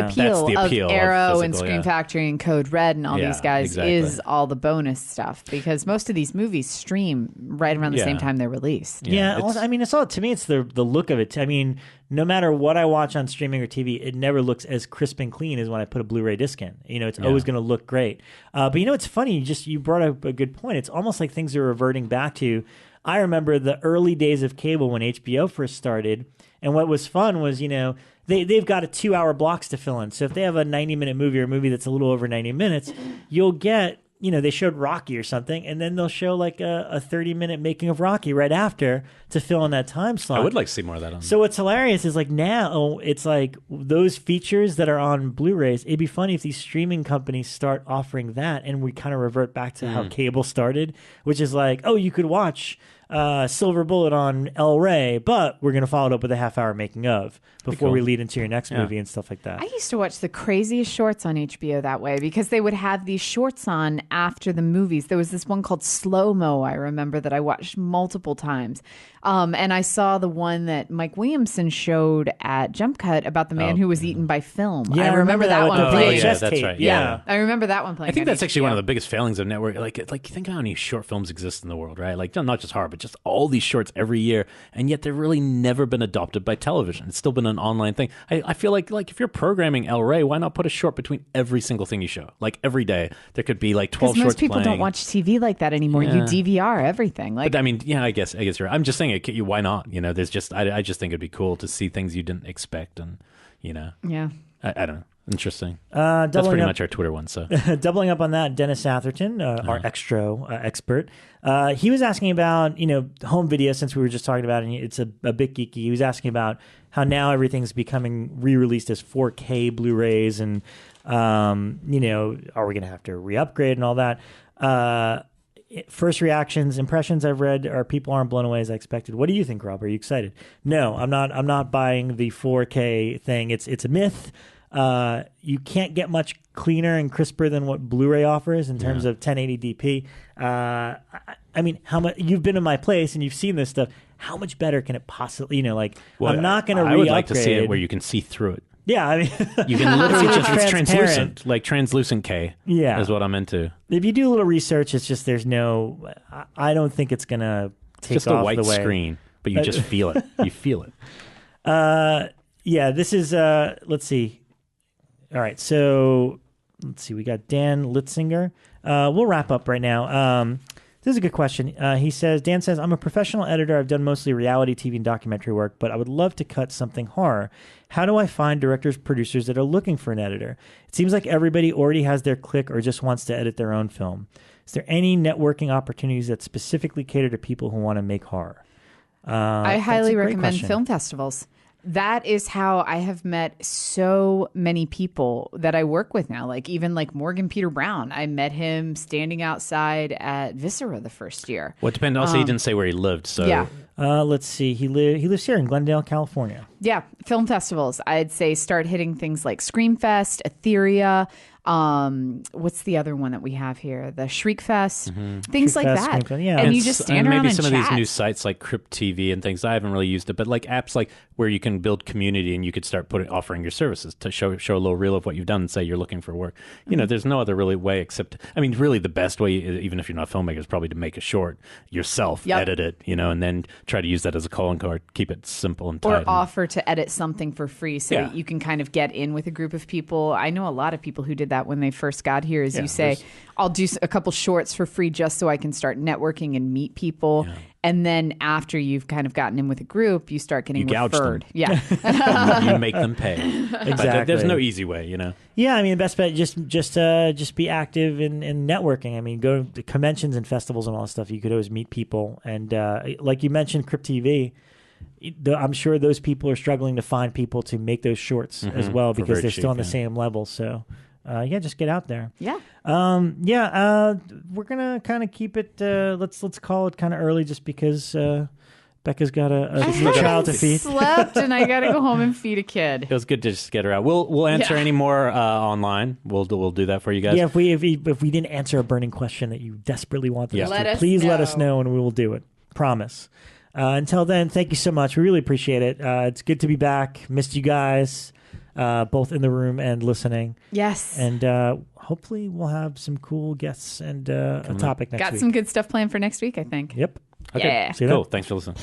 appeal of Arrow and Scream Factory and Code Red and all these guys is all the bonus stuff, because most of these movies stream right around the same time they're released. It's all, to me, it's the look of it. I mean, no matter what I watch on streaming or TV, it never looks as crisp and clean as when I put a Blu-ray disc in. It's always going to look great. But it's funny. You brought up a good point. It's almost like things are reverting back to, I remember the early days of cable when HBO first started. And what was fun was, they've got a 2-hour blocks to fill in. So if they have a 90-minute movie or a movie that's a little over 90 minutes, you'll get, they showed Rocky or something, and then they'll show like a 30-minute making of Rocky right after to fill in that time slot. I would like to see more of that on. So what's hilarious is like now it's like those features that are on Blu-rays, it'd be funny if these streaming companies start offering that and we kind of revert back to how cable started, which is like, oh, you could watch Silver Bullet on El Rey, but we're going to follow it up with a half-hour making of before we lead into your next movie and stuff like that. I used to watch the craziest shorts on HBO that way, because they would have these shorts on after the movies. There was this one called Slow Mo, I remember, that I watched multiple times. And I saw the one that Mike Williamson showed at Jump Cut about the man who was eaten by film. Yeah, I remember that one with the playing. VHS that's tape. right. Yeah. I remember that one playing. I think on that's actually HBO. one of the biggest failings of network. Like think how many short films exist in the world, right? Like not just horror, but just all these shorts every year, and yet they've really never been adopted by television. It's still been an online thing. I feel like if you're programming El Rey, why not put a short between every single thing you show? Like every day, there could be like 12 shorts. Most people playing. don't watch TV like that anymore. You DVR everything. Like, but I mean, I guess you're right. I'm just saying, why not? There's just I just think it'd be cool to see things you didn't expect, and Yeah. I don't know. Interesting. That's pretty much our Twitter one. So doubling up on that, Dennis Atherton, our extra expert, he was asking about home video, since we were just talking about it. And it's a bit geeky. He was asking about how now everything's becoming re-released as 4K Blu-rays, and are we going to have to re-upgrade and all that? First reactions, impressions I've read are people aren't blown away as I expected. What do you think, Rob? Are you excited? No, I'm not. I'm not buying the 4K thing. It's a myth. You can't get much cleaner and crisper than what Blu-ray offers in terms of 1080 DP. I mean, how much you've been in my place and you've seen this stuff. How much better can it possibly? I'm not going to re-upgrade. I would like to see it where you can see through it. Yeah, I mean, you can literally it's translucent, like translucent K. Yeah, is what I'm into. If you do a little research, it's just there's no. I don't think it's gonna take just off a white the way. Screen, but you just feel it. You feel it. Yeah, this is. Let's see. All right, so let's see. We got Dan Litzinger. We'll wrap up right now. This is a good question. Dan says, I'm a professional editor. I've done mostly reality TV and documentary work, but I would love to cut something horror. How do I find directors, producers that are looking for an editor? It seems like everybody already has their click or just wants to edit their own film. Is there any networking opportunities that specifically cater to people who want to make horror? I highly recommend film festivals. That is how I have met so many people that I work with now. Even Morgan Peter Brown. I met him standing outside at Viscera the first year. Well, it depends. Also, he didn't say where he lived. So yeah. Let's see. He lives here in Glendale, California. Yeah, film festivals. I'd say start hitting things like Screamfest, Etheria. What's the other one that we have here? The Shriek Fest, things like that. Yeah. And you just stand around maybe and some chat. of these new sites like Crypt TV and things. I haven't really used it, but like apps like where you can build community and you could start offering your services to show a little reel of what you've done and say you're looking for work. There's no other really way except, really the best way, even if you're not a filmmaker, is probably to make a short yourself, edit it, and then try to use that as a calling card, keep it simple and tight. Or offer to edit something for free so that you can kind of get in with a group of people. I know a lot of people who did that when they first got here, you say, I'll do a couple shorts for free just so I can start networking and meet people. Yeah. And then after you've kind of gotten in with a group, you start getting referred. Yeah. You make them pay. Exactly. But there's no easy way, Yeah, the best bet just be active in networking. Go to conventions and festivals and all that stuff. You could always meet people. And like you mentioned, Crypt TV, I'm sure those people are struggling to find people to make those shorts as well because they're still on the same level. So just get out there. Yeah. We're gonna kind of keep it. Let's call it kind of early, just because Bekah's got a child to feed. Slept, and I gotta go home and feed a kid. It was good to just get her out. We'll answer any more online. We'll do that for you guys. Yeah, if we didn't answer a burning question that you desperately want us to, please let us know, and we will do it. Promise. Until then, thank you so much. We really appreciate it. It's good to be back. Missed you guys. Both in the room and listening. Yes. And hopefully we'll have some cool guests and a topic next week. Got some good stuff planned for next week, I think. Yep. Okay. Yeah. See you then. Cool. Thanks for listening.